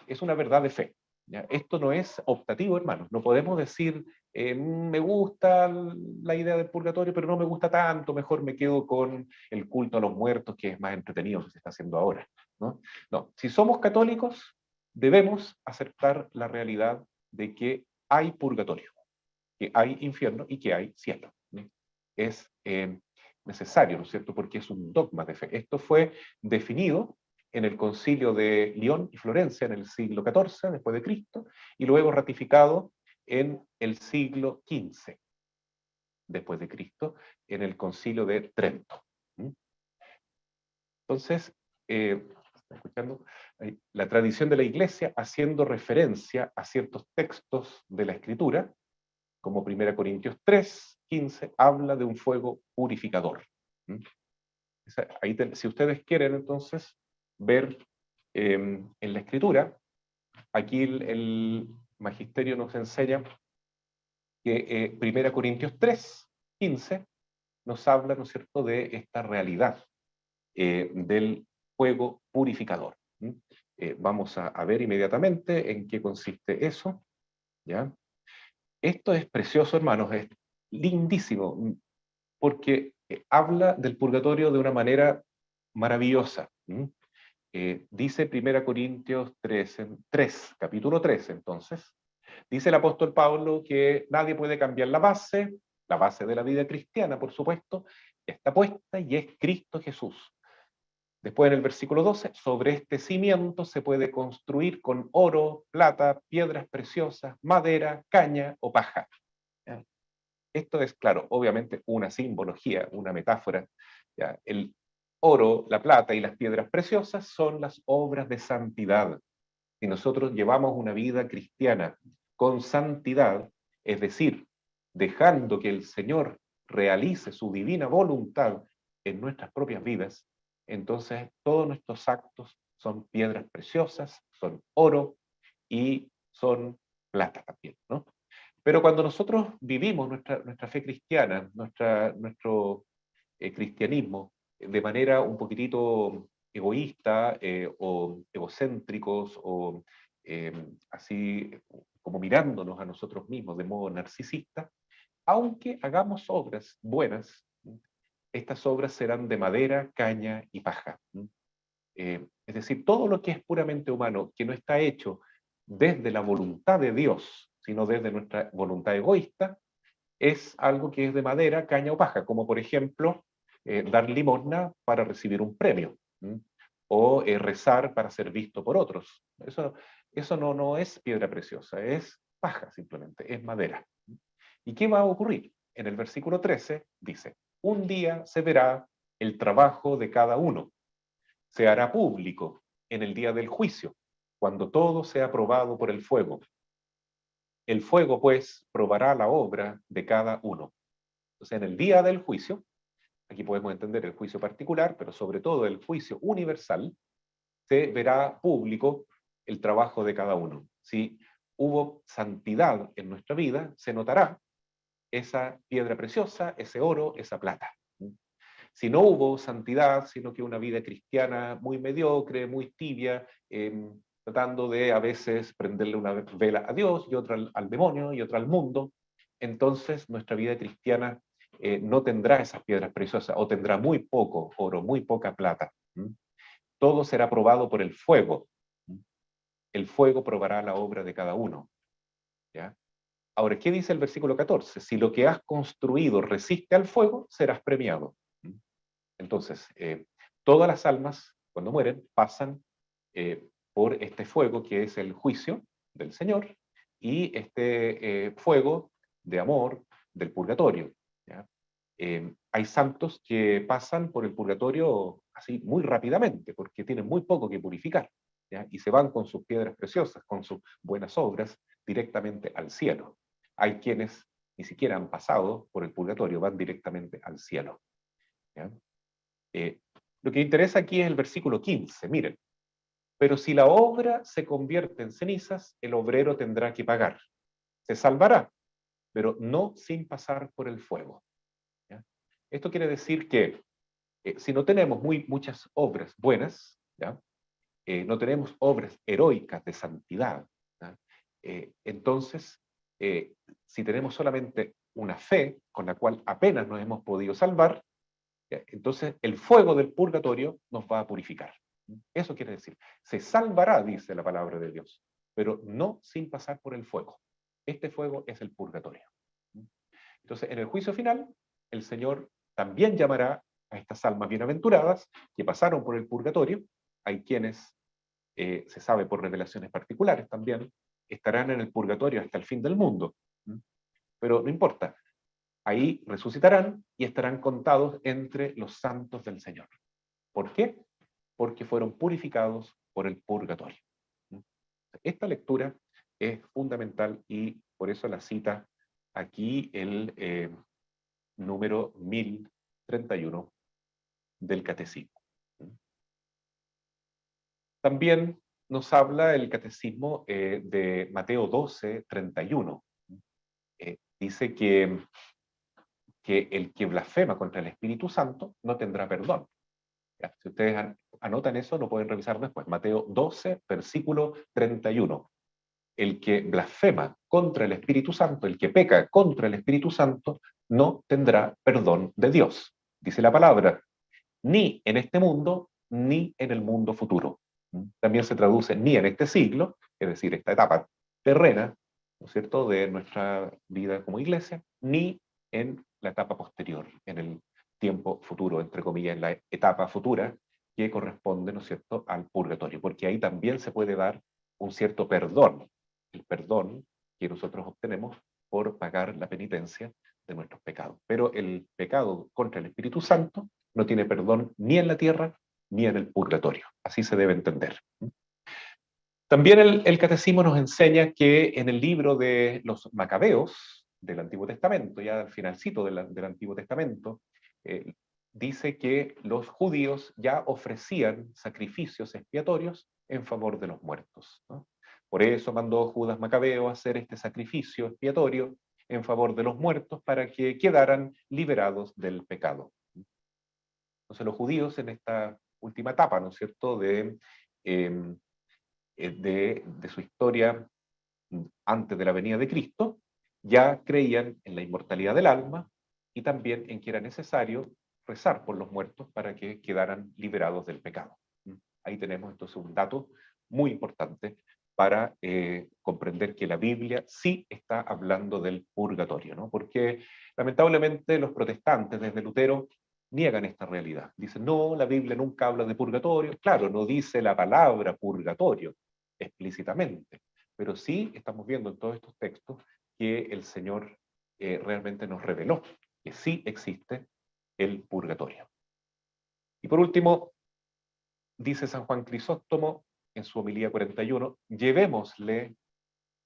es una verdad de fe. ¿Ya? Esto no es optativo, hermanos. No podemos decir, me gusta la idea del purgatorio, pero no me gusta tanto, mejor me quedo con el culto a los muertos, que es más entretenido que se está haciendo ahora. ¿No? No. Si somos católicos, debemos aceptar la realidad de que hay purgatorio, que hay infierno y que hay cielo. ¿No? Es necesario, ¿no es cierto?, porque es un dogma de fe. Esto fue definido en el concilio de León y Florencia en el siglo XIV después de Cristo, y luego ratificado en el siglo XV después de Cristo, en el concilio de Trento. Entonces, escuchando, la tradición de la Iglesia, haciendo referencia a ciertos textos de la Escritura, como 1 Corintios 3, 15, habla de un fuego purificador. Ahí si ustedes quieren, entonces, ver en la Escritura, aquí el Magisterio nos enseña que 1 Corintios 3, 15, nos habla, ¿no es cierto?, de esta realidad del fuego purificador. Vamos a ver inmediatamente en qué consiste eso, ¿ya? Esto es precioso, hermanos, es lindísimo, porque habla del purgatorio de una manera maravillosa. Dice 1 Corintios 3, capítulo 3, entonces, dice el apóstol Pablo que nadie puede cambiar la base de la vida cristiana, por supuesto, está puesta y es Cristo Jesús. Después en el versículo 12, sobre este cimiento se puede construir con oro, plata, piedras preciosas, madera, caña o paja. ¿Ya? Esto es, claro, obviamente una simbología, una metáfora. ¿Ya? El oro, la plata y las piedras preciosas son las obras de santidad. Si nosotros llevamos una vida cristiana con santidad, es decir, dejando que el Señor realice su divina voluntad en nuestras propias vidas, entonces todos nuestros actos son piedras preciosas, son oro y son plata también, ¿no? Pero cuando nosotros vivimos nuestra fe cristiana, nuestro cristianismo, de manera un poquitito egoísta o egocéntricos o así como mirándonos a nosotros mismos de modo narcisista, aunque hagamos obras buenas, estas obras serán de madera, caña y paja. Es decir, todo lo que es puramente humano, que no está hecho desde la voluntad de Dios, sino desde nuestra voluntad egoísta, es algo que es de madera, caña o paja, como por ejemplo dar limosna para recibir un premio, o rezar para ser visto por otros. Eso no es piedra preciosa, es paja simplemente, es madera. ¿Y qué va a ocurrir? En el versículo 13 dice, un día se verá el trabajo de cada uno, se hará público en el día del juicio, cuando todo sea probado por el fuego. El fuego, pues, probará la obra de cada uno. Entonces, en el día del juicio, aquí podemos entender el juicio particular, pero sobre todo el juicio universal, se verá público el trabajo de cada uno. Si hubo santidad en nuestra vida, se notará esa piedra preciosa, ese oro, esa plata. Si no hubo santidad, sino que una vida cristiana muy mediocre, muy tibia, tratando de a veces prenderle una vela a Dios y otra al demonio y otra al mundo, entonces nuestra vida cristiana no tendrá esas piedras preciosas o tendrá muy poco oro, muy poca plata. Todo será probado por el fuego. El fuego probará la obra de cada uno. ¿Ya? Ahora, ¿qué dice el versículo 14? Si lo que has construido resiste al fuego, serás premiado. Entonces, todas las almas, cuando mueren, pasan por este fuego que es el juicio del Señor y este fuego de amor del purgatorio. ¿Ya? Hay santos que pasan por el purgatorio así muy rápidamente, porque tienen muy poco que purificar, ¿ya? Y se van con sus piedras preciosas, con sus buenas obras, directamente al cielo. Hay quienes ni siquiera han pasado por el purgatorio, van directamente al cielo. ¿Ya? Lo que interesa aquí es el versículo 15, miren. Pero si la obra se convierte en cenizas, el obrero tendrá que pagar. Se salvará, pero no sin pasar por el fuego. ¿Ya? Esto quiere decir que Si no tenemos muchas obras buenas, ¿ya? No tenemos obras heroicas de santidad, ¿ya? Entonces, si tenemos solamente una fe con la cual apenas nos hemos podido salvar, ¿ya? Entonces el fuego del purgatorio nos va a purificar. Eso quiere decir, se salvará, dice la palabra de Dios, pero no sin pasar por el fuego. Este fuego es el purgatorio. Entonces, en el juicio final, el Señor también llamará a estas almas bienaventuradas que pasaron por el purgatorio. Hay quienes, se sabe por revelaciones particulares también, estarán en el purgatorio hasta el fin del mundo. Pero no importa, ahí resucitarán y estarán contados entre los santos del Señor. ¿Por qué? Porque fueron purificados por el purgatorio. Esta lectura es fundamental y por eso la cita aquí el número 1031 del Catecismo. También nos habla el Catecismo de Mateo 12:31. Dice que el que blasfema contra el Espíritu Santo no tendrá perdón. ¿Ya? Si ustedes anotan eso, lo pueden revisar después. Mateo 12, versículo 31. El que blasfema contra el Espíritu Santo, el que peca contra el Espíritu Santo, no tendrá perdón de Dios. Dice la palabra, ni en este mundo, ni en el mundo futuro. También se traduce ni en este siglo, es decir, esta etapa terrena, ¿no es cierto?, de nuestra vida como iglesia, ni en la etapa posterior, en el tiempo futuro, entre comillas, en la etapa futura, que corresponde, ¿no es cierto?, al purgatorio, porque ahí también se puede dar un cierto perdón, el perdón que nosotros obtenemos por pagar la penitencia de nuestros pecados. Pero el pecado contra el Espíritu Santo no tiene perdón ni en la tierra ni en el purgatorio. Así se debe entender. También el Catecismo nos enseña que en el libro de los Macabeos del Antiguo Testamento, ya al finalcito del Antiguo Testamento, dice que los judíos ya ofrecían sacrificios expiatorios en favor de los muertos, ¿no? Por eso mandó Judas Macabeo a hacer este sacrificio expiatorio en favor de los muertos para que quedaran liberados del pecado. Entonces los judíos en esta última etapa, ¿no es cierto?, de su historia antes de la venida de Cristo, ya creían en la inmortalidad del alma y también en que era necesario rezar por los muertos para que quedaran liberados del pecado. Ahí tenemos entonces un dato muy importante para comprender que la Biblia sí está hablando del purgatorio, ¿no? Porque lamentablemente los protestantes desde Lutero niegan esta realidad. Dicen, no, la Biblia nunca habla de purgatorio. Claro, no dice la palabra purgatorio explícitamente, pero sí estamos viendo en todos estos textos que el Señor realmente nos reveló que sí existe el purgatorio. Y por último, dice San Juan Crisóstomo en su homilía 41, llevémosle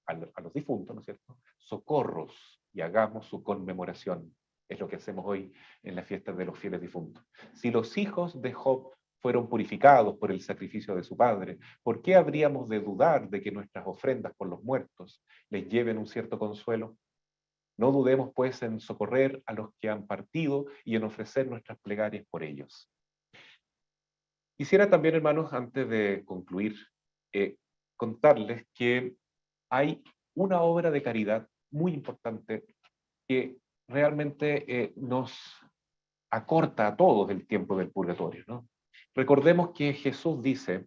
a los difuntos, ¿no es cierto?, socorros y hagamos su conmemoración. Es lo que hacemos hoy en la fiesta de los fieles difuntos. Si los hijos de Job fueron purificados por el sacrificio de su padre, ¿por qué habríamos de dudar de que nuestras ofrendas por los muertos les lleven un cierto consuelo? No dudemos, pues, en socorrer a los que han partido y en ofrecer nuestras plegarias por ellos. Quisiera también, hermanos, antes de concluir, contarles que hay una obra de caridad muy importante que realmente nos acorta a todos el tiempo del purgatorio, ¿no? Recordemos que Jesús dice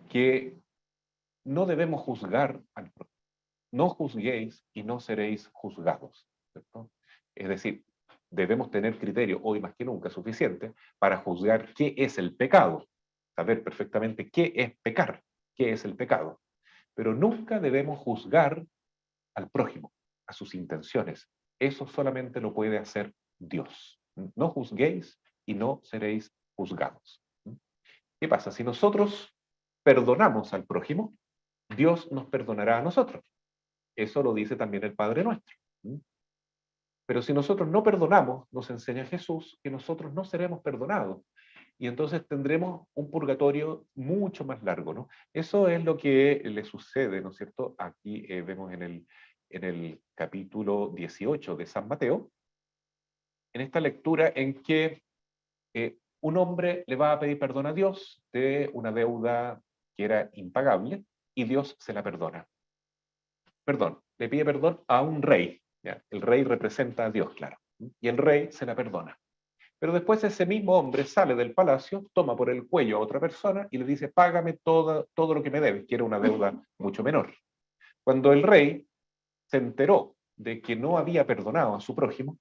que no debemos juzgar al prójimo. No juzguéis y no seréis juzgados, ¿cierto? Es decir, debemos tener criterio hoy más que nunca suficiente para juzgar qué es el pecado, saber perfectamente qué es pecar, qué es el pecado. Pero nunca debemos juzgar al prójimo, a sus intenciones. Eso solamente lo puede hacer Dios. No juzguéis y no seréis juzgados. ¿Qué pasa? Si nosotros perdonamos al prójimo, Dios nos perdonará a nosotros. Eso lo dice también el Padre Nuestro. Pero si nosotros no perdonamos, nos enseña Jesús que nosotros no seremos perdonados. Y entonces tendremos un purgatorio mucho más largo, ¿no? Eso es lo que le sucede, ¿no es cierto? Aquí vemos en el capítulo 18 de San Mateo, en esta lectura en que un hombre le va a pedir perdón a Dios de una deuda que era impagable y Dios se la perdona. Perdón, le pide perdón a un rey. ¿Ya? El rey representa a Dios, claro. Y el rey se la perdona. Pero después ese mismo hombre sale del palacio, toma por el cuello a otra persona y le dice, págame todo lo que me debes, que era una deuda mucho menor. Cuando el rey se enteró de que no había perdonado a su prójimo,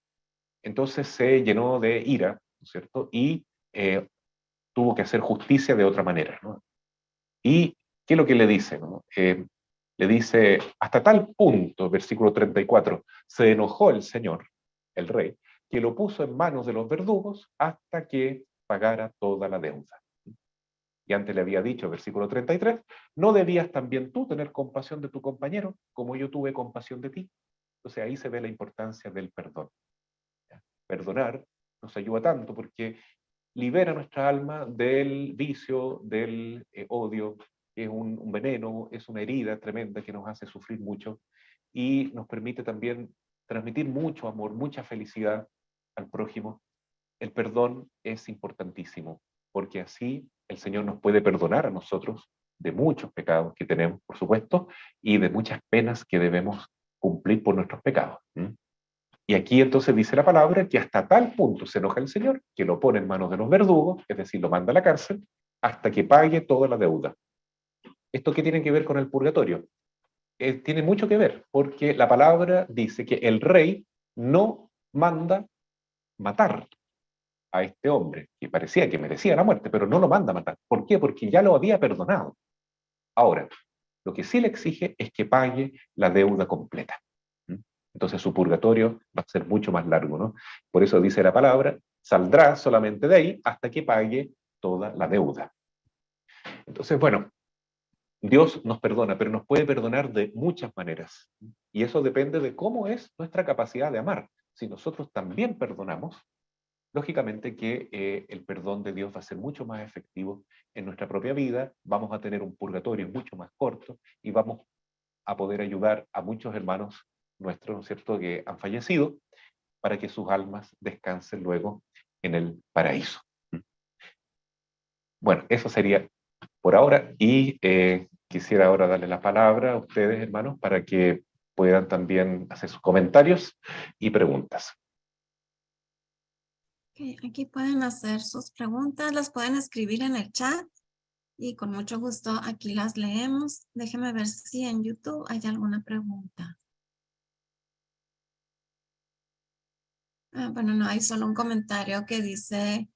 entonces se llenó de ira, ¿no es cierto? Y tuvo que hacer justicia de otra manera, ¿no? ¿Y qué es lo que le dice? ¿No? Le dice, hasta tal punto, versículo 34, se enojó el Señor, el rey, que lo puso en manos de los verdugos hasta que pagara toda la deuda. Y antes le había dicho, versículo 33, ¿no debías también tú tener compasión de tu compañero, como yo tuve compasión de ti? Entonces ahí se ve la importancia del perdón. Perdonar nos ayuda tanto porque libera nuestra alma del vicio, del odio, que es un veneno, es una herida tremenda que nos hace sufrir mucho y nos permite también transmitir mucho amor, mucha felicidad al prójimo. El perdón es importantísimo, porque así el Señor nos puede perdonar a nosotros de muchos pecados que tenemos, por supuesto, y de muchas penas que debemos cumplir por nuestros pecados. Y aquí entonces dice la palabra que hasta tal punto se enoja el Señor que lo pone en manos de los verdugos, es decir, lo manda a la cárcel, hasta que pague toda la deuda. ¿Esto qué tiene que ver con el purgatorio? Tiene mucho que ver, porque la palabra dice que el rey no manda matar a este hombre, que parecía que merecía la muerte, pero no lo manda matar. ¿Por qué? Porque ya lo había perdonado. Ahora, lo que sí le exige es que pague la deuda completa. Entonces su purgatorio va a ser mucho más largo, ¿no? Por eso dice la palabra, saldrá solamente de ahí hasta que pague toda la deuda. Entonces, bueno, Dios nos perdona, pero nos puede perdonar de muchas maneras. Y eso depende de cómo es nuestra capacidad de amar. Si nosotros también perdonamos, lógicamente que el perdón de Dios va a ser mucho más efectivo en nuestra propia vida, vamos a tener un purgatorio mucho más corto y vamos a poder ayudar a muchos hermanos nuestros, ¿no es cierto?, que han fallecido, para que sus almas descansen luego en el paraíso. Bueno, eso sería por ahora y quisiera ahora darle la palabra a ustedes, hermanos, para que puedan también hacer sus comentarios y preguntas. Okay, aquí pueden hacer sus preguntas, las pueden escribir en el chat y con mucho gusto aquí las leemos. Déjeme ver si en YouTube hay alguna pregunta. Bueno, no, hay solo un comentario que dice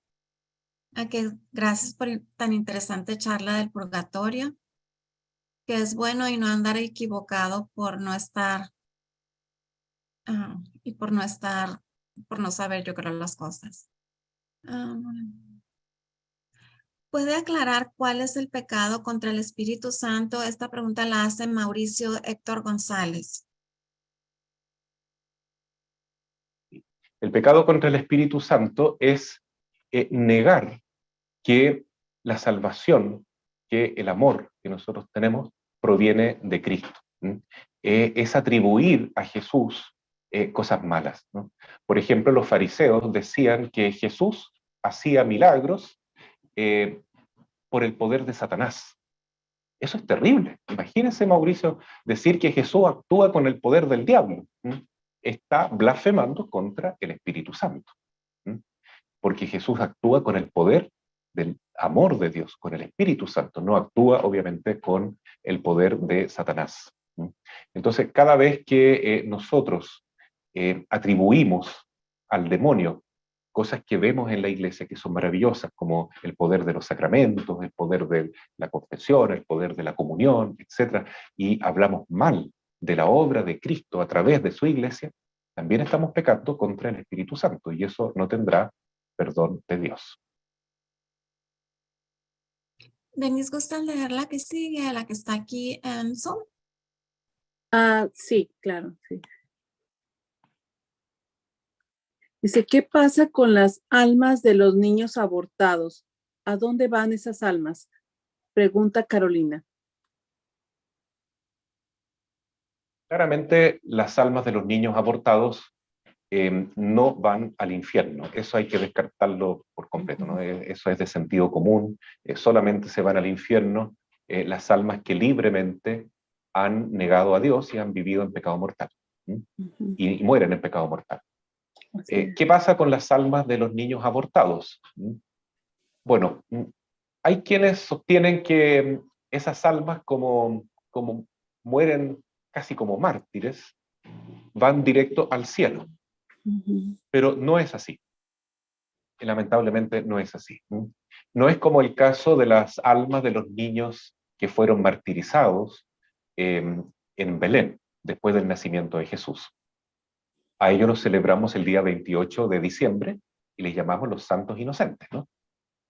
que gracias por tan interesante charla del purgatorio, que es bueno y no andar equivocado por no estar y por no saber, yo creo, las cosas. ¿Puede aclarar cuál es el pecado contra el Espíritu Santo? Esta pregunta la hace Mauricio Héctor González. El pecado contra el Espíritu Santo es negar que la salvación, que el amor que nosotros tenemos proviene de Cristo. Es atribuir a Jesús cosas malas, ¿no? Por ejemplo, los fariseos decían que Jesús hacía milagros eh, por el poder de Satanás. Eso es terrible. Imagínense, Mauricio, decir que Jesús actúa con el poder del diablo. Está blasfemando contra el Espíritu Santo. Porque Jesús actúa con el poder del amor de Dios, con el Espíritu Santo, no actúa obviamente con el poder de Satanás. Entonces, cada vez que nosotros atribuimos al demonio cosas que vemos en la iglesia que son maravillosas, como el poder de los sacramentos, el poder de la confesión, el poder de la comunión, etc., y hablamos mal de la obra de Cristo a través de su iglesia, también estamos pecando contra el Espíritu Santo, y eso no tendrá perdón de Dios. Denise, ¿gusta leer la que sigue, la que está aquí en Zoom? Sí, claro, sí. Dice, ¿qué pasa con las almas de los niños abortados? ¿A dónde van esas almas? Pregunta Carolina. Claramente, las almas de los niños abortados no van al infierno. Eso hay que descartarlo por completo, ¿no? Eso es de sentido común. Solamente se van al infierno las almas que libremente han negado a Dios y han vivido en pecado mortal. Y mueren en pecado mortal. ¿Qué pasa con las almas de los niños abortados? Bueno, hay quienes sostienen que esas almas, como mueren casi como mártires, van directo al cielo. Pero no es así. Lamentablemente no es así. No es como el caso de las almas de los niños que fueron martirizados en Belén, después del nacimiento de Jesús. A ellos los celebramos el día 28 de diciembre y les llamamos los santos inocentes, ¿no?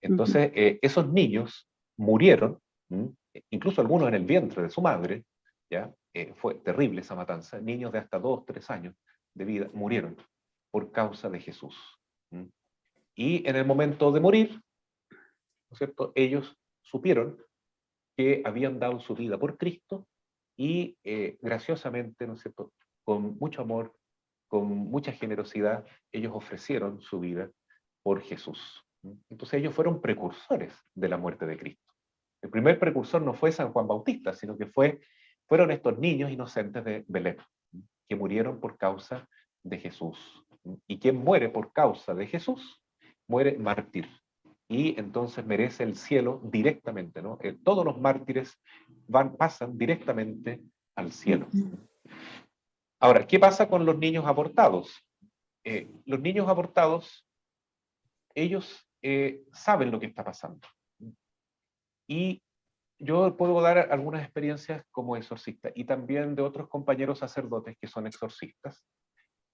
Entonces, esos niños murieron, incluso algunos en el vientre de su madre, ¿ya? Fue terrible esa matanza. Niños de hasta 2, 3 años de vida murieron por causa de Jesús. Y en el momento de morir, ¿no es cierto?, ellos supieron que habían dado su vida por Cristo y graciosamente, ¿no es cierto?, con mucho amor, con mucha generosidad, ellos ofrecieron su vida por Jesús. Entonces ellos fueron precursores de la muerte de Cristo. El primer precursor no fue San Juan Bautista, sino que fueron estos niños inocentes de Belén, que murieron por causa de Jesús. Y quien muere por causa de Jesús, muere mártir. Y entonces merece el cielo directamente, ¿no? Todos los mártires pasan directamente al cielo. Ahora, ¿qué pasa con los niños abortados? Los niños abortados, ellos saben lo que está pasando. Y yo puedo dar algunas experiencias como exorcista y también de otros compañeros sacerdotes que son exorcistas,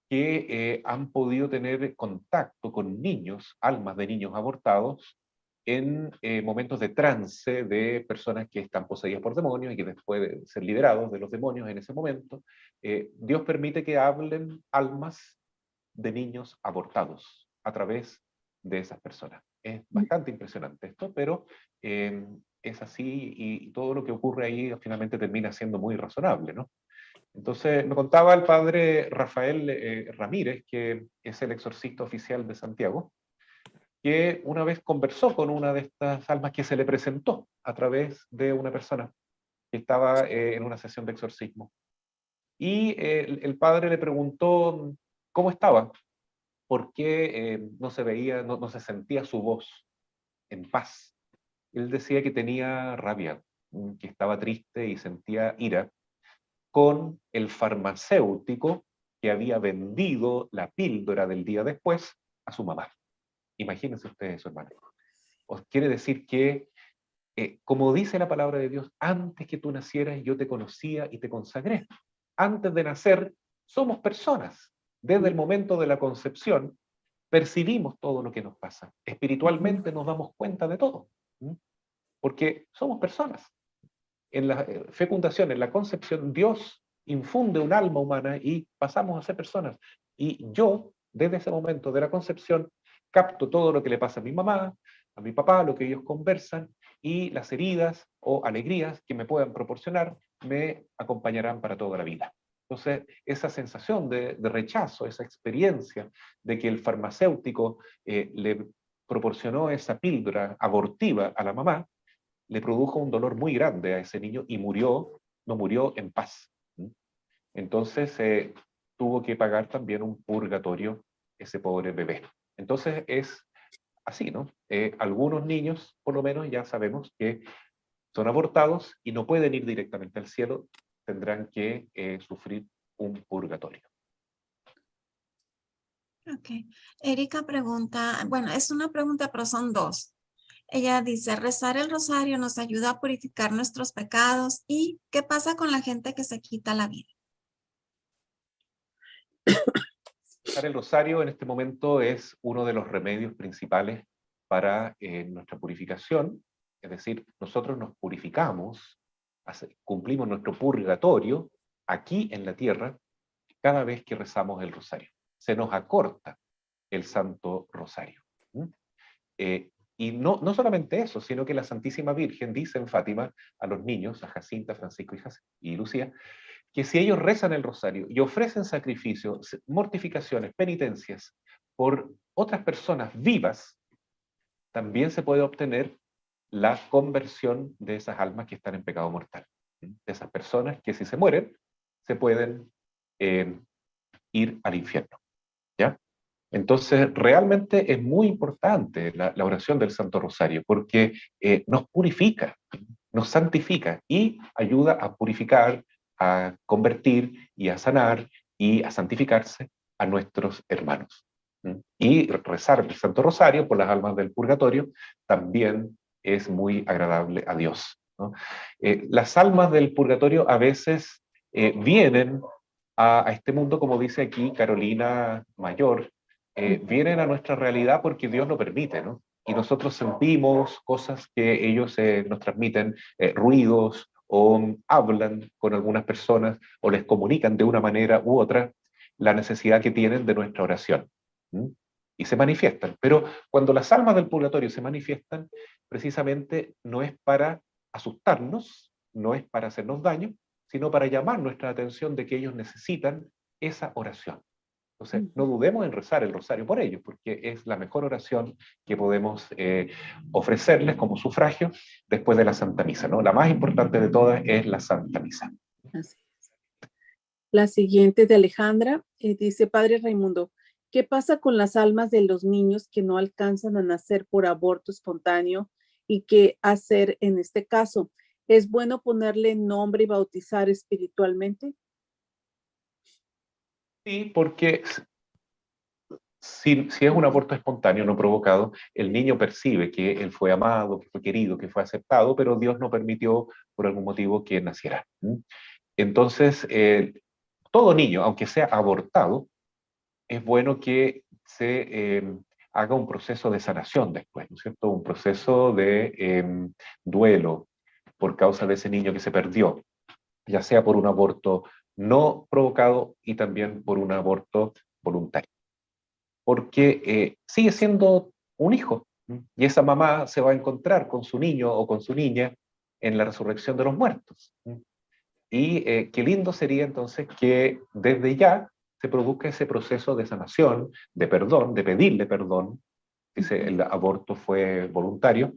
que han podido tener contacto con niños, almas de niños abortados, en momentos de trance de personas que están poseídas por demonios y que después de ser liberados de los demonios en ese momento, Dios permite que hablen almas de niños abortados a través de esas personas. Es bastante impresionante esto, pero es así y todo lo que ocurre ahí finalmente termina siendo muy razonable, ¿no? Entonces, me contaba el padre Rafael Ramírez, que es el exorcista oficial de Santiago, que una vez conversó con una de estas almas que se le presentó a través de una persona que estaba en una sesión de exorcismo. Y el padre le preguntó cómo estaba, por qué no se veía, no se sentía su voz en paz. Él decía que tenía rabia, que estaba triste y sentía ira con el farmacéutico que había vendido la píldora del día después a su mamá. Imagínense ustedes eso, hermano. Os quiere decir que, como dice la palabra de Dios, antes que tú nacieras yo te conocía y te consagré. Antes de nacer somos personas. Desde el momento de la concepción percibimos todo lo que nos pasa. Espiritualmente nos damos cuenta de todo. Porque somos personas. En la fecundación, en la concepción, Dios infunde un alma humana y pasamos a ser personas. Y yo, desde ese momento de la concepción, capto todo lo que le pasa a mi mamá, a mi papá, lo que ellos conversan, y las heridas o alegrías que me puedan proporcionar me acompañarán para toda la vida. Entonces, esa sensación de rechazo, esa experiencia de que el farmacéutico le proporcionó esa píldora abortiva a la mamá, le produjo un dolor muy grande a ese niño y no murió en paz. Entonces tuvo que pagar también un purgatorio ese pobre bebé. Entonces es así, ¿no? Algunos niños, por lo menos, ya sabemos que son abortados y no pueden ir directamente al cielo, tendrán que sufrir un purgatorio. Ok. Erika pregunta, bueno, es una pregunta, pero son dos. Ella dice, rezar el rosario nos ayuda a purificar nuestros pecados. ¿Y qué pasa con la gente que se quita la vida? El rosario en este momento es uno de los remedios principales para nuestra purificación, es decir, nosotros nos purificamos, cumplimos nuestro purgatorio aquí en la tierra cada vez que rezamos el rosario. Se nos acorta el Santo Rosario. Y no solamente eso, sino que la Santísima Virgen dice en Fátima a los niños, a Jacinta, Francisco y Lucía, que si ellos rezan el rosario y ofrecen sacrificios, mortificaciones, penitencias por otras personas vivas, también se puede obtener la conversión de esas almas que están en pecado mortal. De esas personas que si se mueren, se pueden ir al infierno. ¿Ya? Entonces, realmente es muy importante la oración del Santo Rosario, porque nos purifica, nos santifica y ayuda a purificar, a convertir y a sanar y a santificarse a nuestros hermanos. Y rezar el Santo Rosario por las almas del purgatorio también es muy agradable a Dios, ¿no? Las almas del purgatorio a veces vienen a este mundo, como dice aquí Carolina Mayor, vienen a nuestra realidad porque Dios lo permite, ¿no? Y nosotros sentimos cosas que ellos nos transmiten, ruidos, o hablan con algunas personas, o les comunican de una manera u otra la necesidad que tienen de nuestra oración. ¿Mm? Y se manifiestan. Pero cuando las almas del purgatorio se manifiestan, precisamente no es para asustarnos, no es para hacernos daño, sino para llamar nuestra atención de que ellos necesitan esa oración. Entonces, no dudemos en rezar el rosario por ellos, porque es la mejor oración que podemos ofrecerles como sufragio después de la Santa Misa, ¿no? La más importante de todas es la Santa Misa. Así es. La siguiente de Alejandra dice, Padre Raimundo, ¿qué pasa con las almas de los niños que no alcanzan a nacer por aborto espontáneo y qué hacer en este caso? ¿Es bueno ponerle nombre y bautizar espiritualmente? Sí, porque si es un aborto espontáneo, no provocado, el niño percibe que él fue amado, que fue querido, que fue aceptado, pero Dios no permitió por algún motivo que naciera. Entonces, todo niño, aunque sea abortado, es bueno que se haga un proceso de sanación después, ¿no es cierto? Un proceso de duelo por causa de ese niño que se perdió, ya sea por un aborto no provocado y también por un aborto voluntario. Porque sigue siendo un hijo, y esa mamá se va a encontrar con su niño o con su niña en la resurrección de los muertos. Y qué lindo sería entonces que desde ya se produzca ese proceso de sanación, de perdón, de pedirle perdón, si el aborto fue voluntario,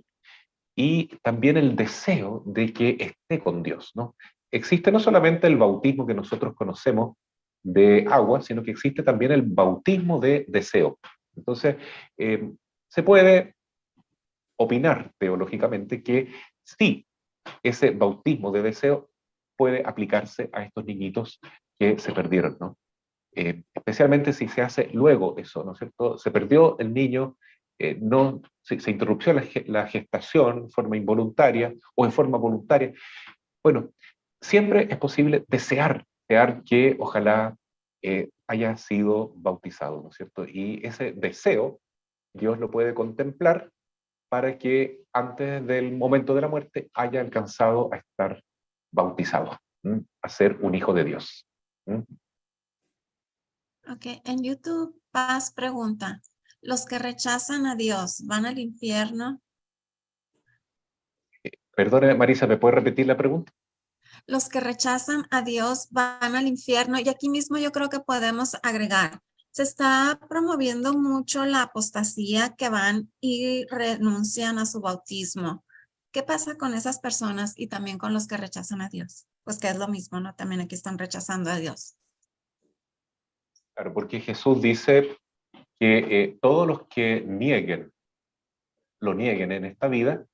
y también el deseo de que esté con Dios, ¿no? Existe no solamente el bautismo que nosotros conocemos de agua, sino que existe también el bautismo de deseo. Entonces, se puede opinar teológicamente que sí, ese bautismo de deseo puede aplicarse a estos niñitos que se perdieron, ¿no? Especialmente si se hace luego eso, ¿no es cierto? Se perdió el niño, no, se interrumpió la gestación en forma involuntaria o en forma voluntaria. Bueno, siempre es posible desear que ojalá haya sido bautizado, ¿no es cierto? Y ese deseo Dios lo puede contemplar para que antes del momento de la muerte haya alcanzado a estar bautizado, a ser un hijo de Dios. Ok, en YouTube Paz pregunta, ¿los que rechazan a Dios van al infierno? Perdone, Marisa, ¿me puede repetir la pregunta? Los que rechazan a Dios van al infierno. Y aquí mismo yo creo que podemos agregar, se está promoviendo mucho la apostasía que van y renuncian a su bautismo. ¿Qué pasa con esas personas y también con los que rechazan a Dios? Pues que es lo mismo, ¿no? También aquí están rechazando a Dios. Claro, porque Jesús dice que todos los que lo nieguen en esta vida,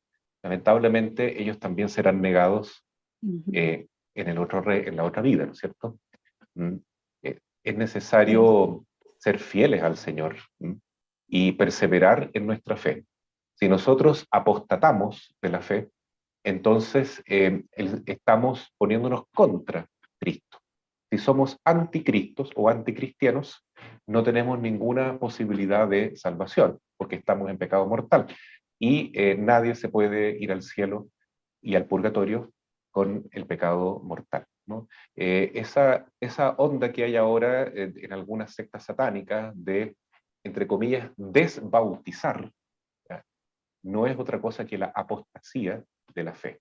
lamentablemente ellos también serán negados en la otra vida, ¿no es cierto? Es necesario ser fieles al Señor y perseverar en nuestra fe. Si nosotros apostatamos de la fe, entonces estamos poniéndonos contra Cristo. Si somos anticristos o anticristianos, no tenemos ninguna posibilidad de salvación, porque estamos en pecado mortal. Y nadie se puede ir al cielo y al purgatorio con el pecado mortal, ¿no? Esa onda que hay ahora en algunas sectas satánicas de, entre comillas, desbautizar, ¿ya? No es otra cosa que la apostasía de la fe.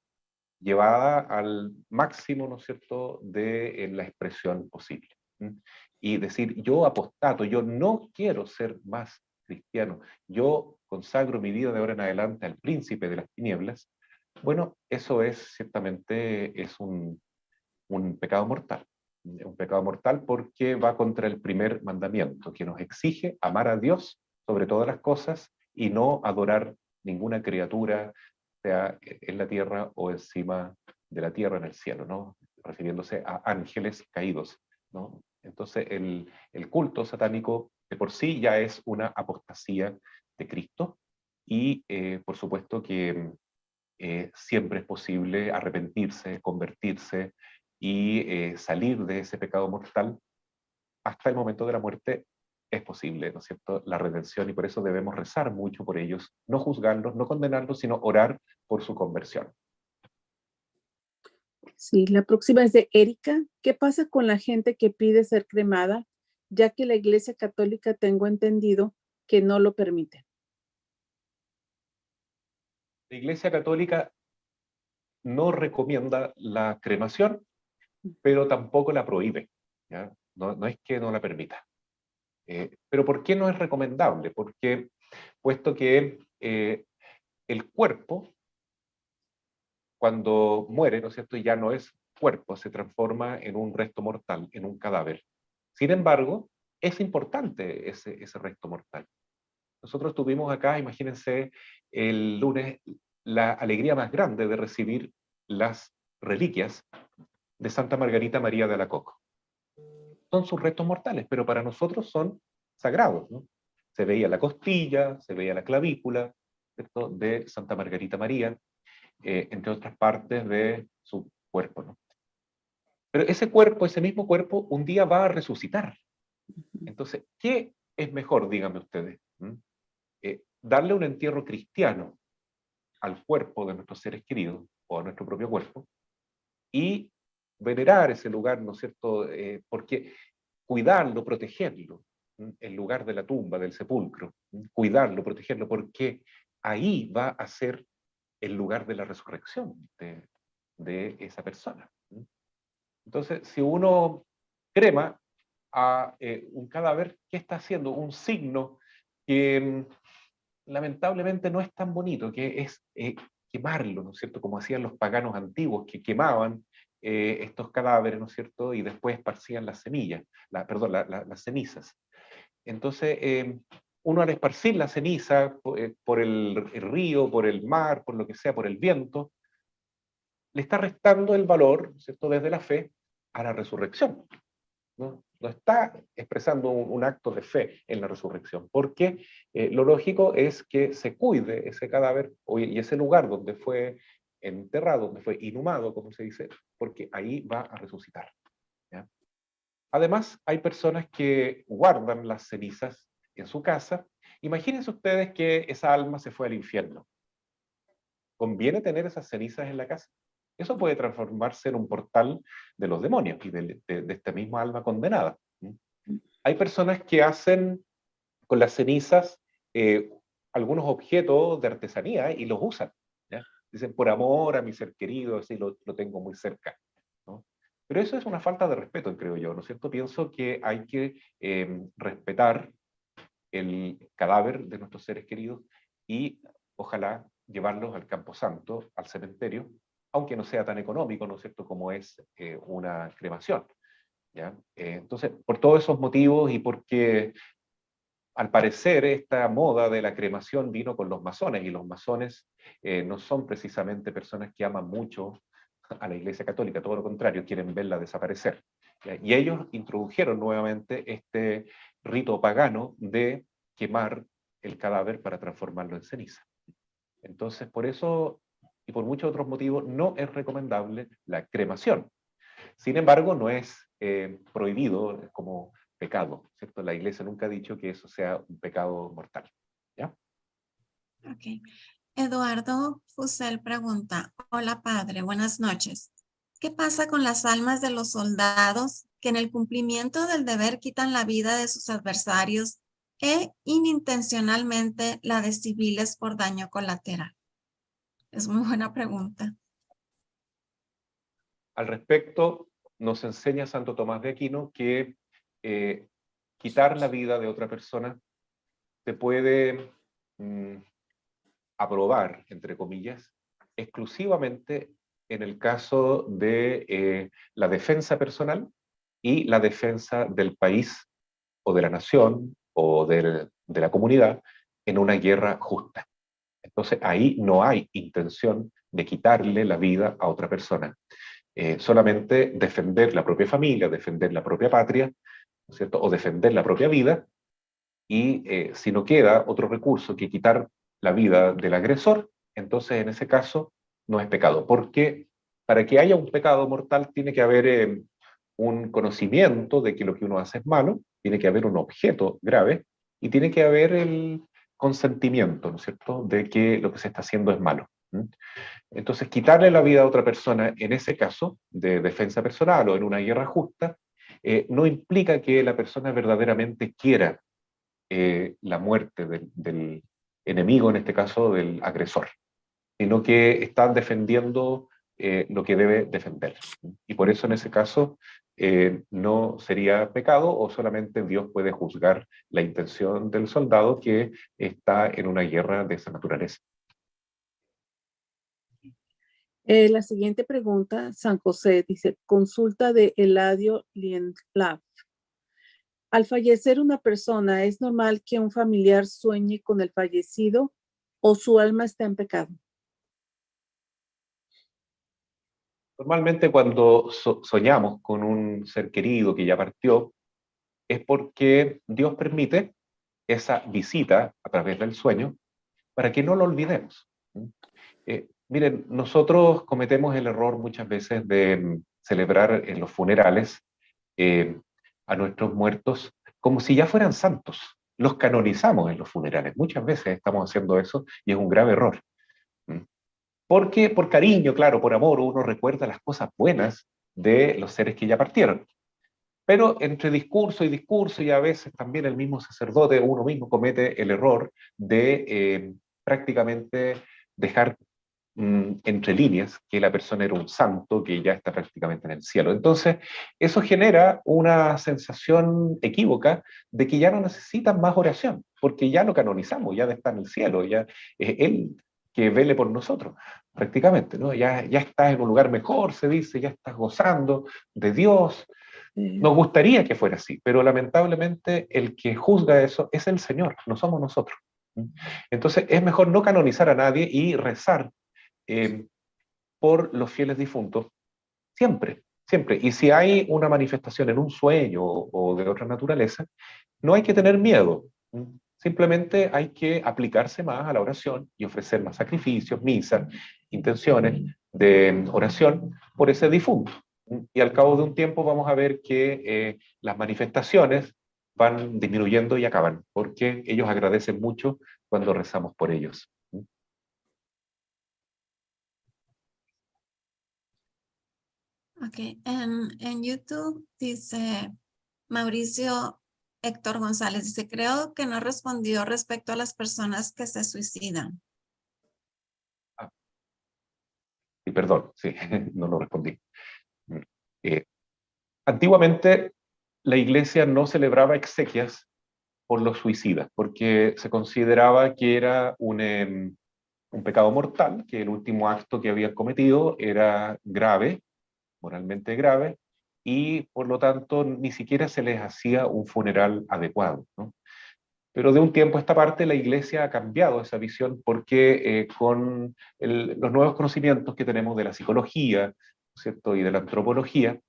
llevada al máximo, ¿no es cierto?, de la expresión posible. Y decir, yo apostato, yo no quiero ser más cristiano, yo consagro mi vida de ahora en adelante al príncipe de las tinieblas, bueno, eso es ciertamente es un pecado mortal. Un pecado mortal porque va contra el primer mandamiento, que nos exige amar a Dios sobre todas las cosas y no adorar ninguna criatura, sea en la tierra o encima de la tierra en el cielo, ¿no? Refiriéndose a ángeles caídos, ¿no? Entonces el culto satánico de por sí ya es una apostasía de Cristo y por supuesto que siempre es posible arrepentirse, convertirse y salir de ese pecado mortal hasta el momento de la muerte. Es posible, ¿no es cierto?, la redención, y por eso debemos rezar mucho por ellos, no juzgarlos, no condenarlos, sino orar por su conversión. Sí, la próxima es de Erika. ¿Qué pasa con la gente que pide ser cremada, ya que la Iglesia Católica, tengo entendido, que no lo permite? La Iglesia Católica no recomienda la cremación, pero tampoco la prohíbe, ¿ya? No, no es que no la permita. Pero ¿por qué no es recomendable? Porque, puesto que el cuerpo, cuando muere, ¿no es cierto?, ya no es cuerpo, se transforma en un resto mortal, en un cadáver. Sin embargo, es importante ese resto mortal. Nosotros tuvimos acá, imagínense, el lunes, la alegría más grande de recibir las reliquias de Santa Margarita María de Alacoque. Son sus restos mortales, pero para nosotros son sagrados, ¿no? Se veía la costilla, se veía la clavícula, ¿cierto?, de Santa Margarita María, entre otras partes de su cuerpo, ¿no? Pero ese cuerpo, ese mismo cuerpo, un día va a resucitar. Entonces, ¿qué es mejor, díganme ustedes? Darle un entierro cristiano al cuerpo de nuestros seres queridos, o a nuestro propio cuerpo, y venerar ese lugar, ¿no es cierto?, porque cuidarlo, protegerlo, el lugar de la tumba, del sepulcro, cuidarlo, protegerlo, porque ahí va a ser el lugar de la resurrección de esa persona. Entonces, si uno crema a un cadáver, ¿qué está haciendo? Un signo que lamentablemente no es tan bonito, que es quemarlo, ¿no es cierto? Como hacían los paganos antiguos, que quemaban estos cadáveres, ¿no es cierto? Y después esparcían las semillas, las cenizas. Entonces, uno al esparcir la ceniza por el río, por el mar, por lo que sea, por el viento, le está restando el valor, ¿no es cierto?, desde la fe a la resurrección. No está expresando un acto de fe en la resurrección, porque lo lógico es que se cuide ese cadáver y ese lugar donde fue enterrado, donde fue inhumado, como se dice, porque ahí va a resucitar, ¿ya? Además, hay personas que guardan las cenizas en su casa. Imagínense ustedes que esa alma se fue al infierno. ¿Conviene tener esas cenizas en la casa? Eso puede transformarse en un portal de los demonios y de esta misma alma condenada. Hay personas que hacen con las cenizas algunos objetos de artesanía y los usan, ¿ya? Dicen, por amor a mi ser querido, así lo tengo muy cerca, ¿no? Pero eso es una falta de respeto, creo yo, ¿no es cierto? Pienso que hay que respetar el cadáver de nuestros seres queridos y ojalá llevarlos al camposanto, al cementerio, aunque no sea tan económico, ¿no es cierto?, como es una cremación, ¿ya? Entonces, por todos esos motivos y porque al parecer esta moda de la cremación vino con los masones, y los masones no son precisamente personas que aman mucho a la Iglesia Católica, todo lo contrario, quieren verla desaparecer, ¿ya? Y ellos introdujeron nuevamente este rito pagano de quemar el cadáver para transformarlo en ceniza. Entonces, por eso y por muchos otros motivos, no es recomendable la cremación. Sin embargo, no es prohibido como pecado, ¿cierto? La Iglesia nunca ha dicho que eso sea un pecado mortal, ¿ya? Ok. Eduardo Fusel pregunta, hola padre, buenas noches. ¿Qué pasa con las almas de los soldados que en el cumplimiento del deber quitan la vida de sus adversarios e inintencionalmente la de civiles por daño colateral? Es muy buena pregunta. Al respecto, nos enseña Santo Tomás de Aquino que quitar la vida de otra persona se puede aprobar, entre comillas, exclusivamente en el caso de la defensa personal y la defensa del país o de la nación o de la comunidad en una guerra justa. Entonces ahí no hay intención de quitarle la vida a otra persona. Solamente defender la propia familia, defender la propia patria, ¿no es cierto? O defender la propia vida, y si no queda otro recurso que quitar la vida del agresor, entonces en ese caso no es pecado, porque para que haya un pecado mortal tiene que haber un conocimiento de que lo que uno hace es malo, tiene que haber un objeto grave y tiene que haber el consentimiento, ¿no es cierto?, de que lo que se está haciendo es malo. Entonces, quitarle la vida a otra persona, en ese caso, de defensa personal o en una guerra justa, no implica que la persona verdaderamente quiera la muerte del enemigo, en este caso del agresor, sino que están defendiendo lo que debe defender. Y por eso en ese caso no sería pecado, o solamente Dios puede juzgar la intención del soldado que está en una guerra de esa naturaleza. La siguiente pregunta, San José, dice, consulta de Eladio Lienlav. Al fallecer una persona, ¿es normal que un familiar sueñe con el fallecido o su alma está en pecado? Normalmente cuando soñamos con un ser querido que ya partió, es porque Dios permite esa visita a través del sueño para que no lo olvidemos. Miren, nosotros cometemos el error muchas veces de celebrar en los funerales eh, a nuestros muertos como si ya fueran santos. Los canonizamos en los funerales. Muchas veces estamos haciendo eso y es un grave error. Porque por cariño, claro, por amor, uno recuerda las cosas buenas de los seres que ya partieron. Pero entre discurso y a veces también el mismo sacerdote, uno mismo comete el error de prácticamente dejar entre líneas que la persona era un santo que ya está prácticamente en el cielo. Entonces, eso genera una sensación equívoca de que ya no necesitan más oración, porque ya lo canonizamos, ya está en el cielo, ya es Él que vele por nosotros, prácticamente, ¿no? Ya estás en un lugar mejor, se dice, ya estás gozando de Dios. Nos gustaría que fuera así, pero lamentablemente el que juzga eso es el Señor, no somos nosotros. Entonces es mejor no canonizar a nadie y rezar por los fieles difuntos siempre, siempre. Y si hay una manifestación en un sueño o de otra naturaleza, no hay que tener miedo. Simplemente hay que aplicarse más a la oración y ofrecer más sacrificios, misas, intenciones de oración por ese difunto. Y al cabo de un tiempo vamos a ver que las manifestaciones van disminuyendo y acaban, porque ellos agradecen mucho cuando rezamos por ellos. Ok, en YouTube dice Mauricio Héctor González, dice, creo que no respondió respecto a las personas que se suicidan. Y perdón, sí, no lo respondí. Antiguamente la iglesia no celebraba exequias por los suicidas, porque se consideraba que era un pecado mortal, que el último acto que habían cometido era grave, moralmente grave, y por lo tanto ni siquiera se les hacía un funeral adecuado, ¿no? Pero de un tiempo a esta parte la iglesia ha cambiado esa visión porque con los nuevos conocimientos que tenemos de la psicología, ¿cierto?, y de la antropología,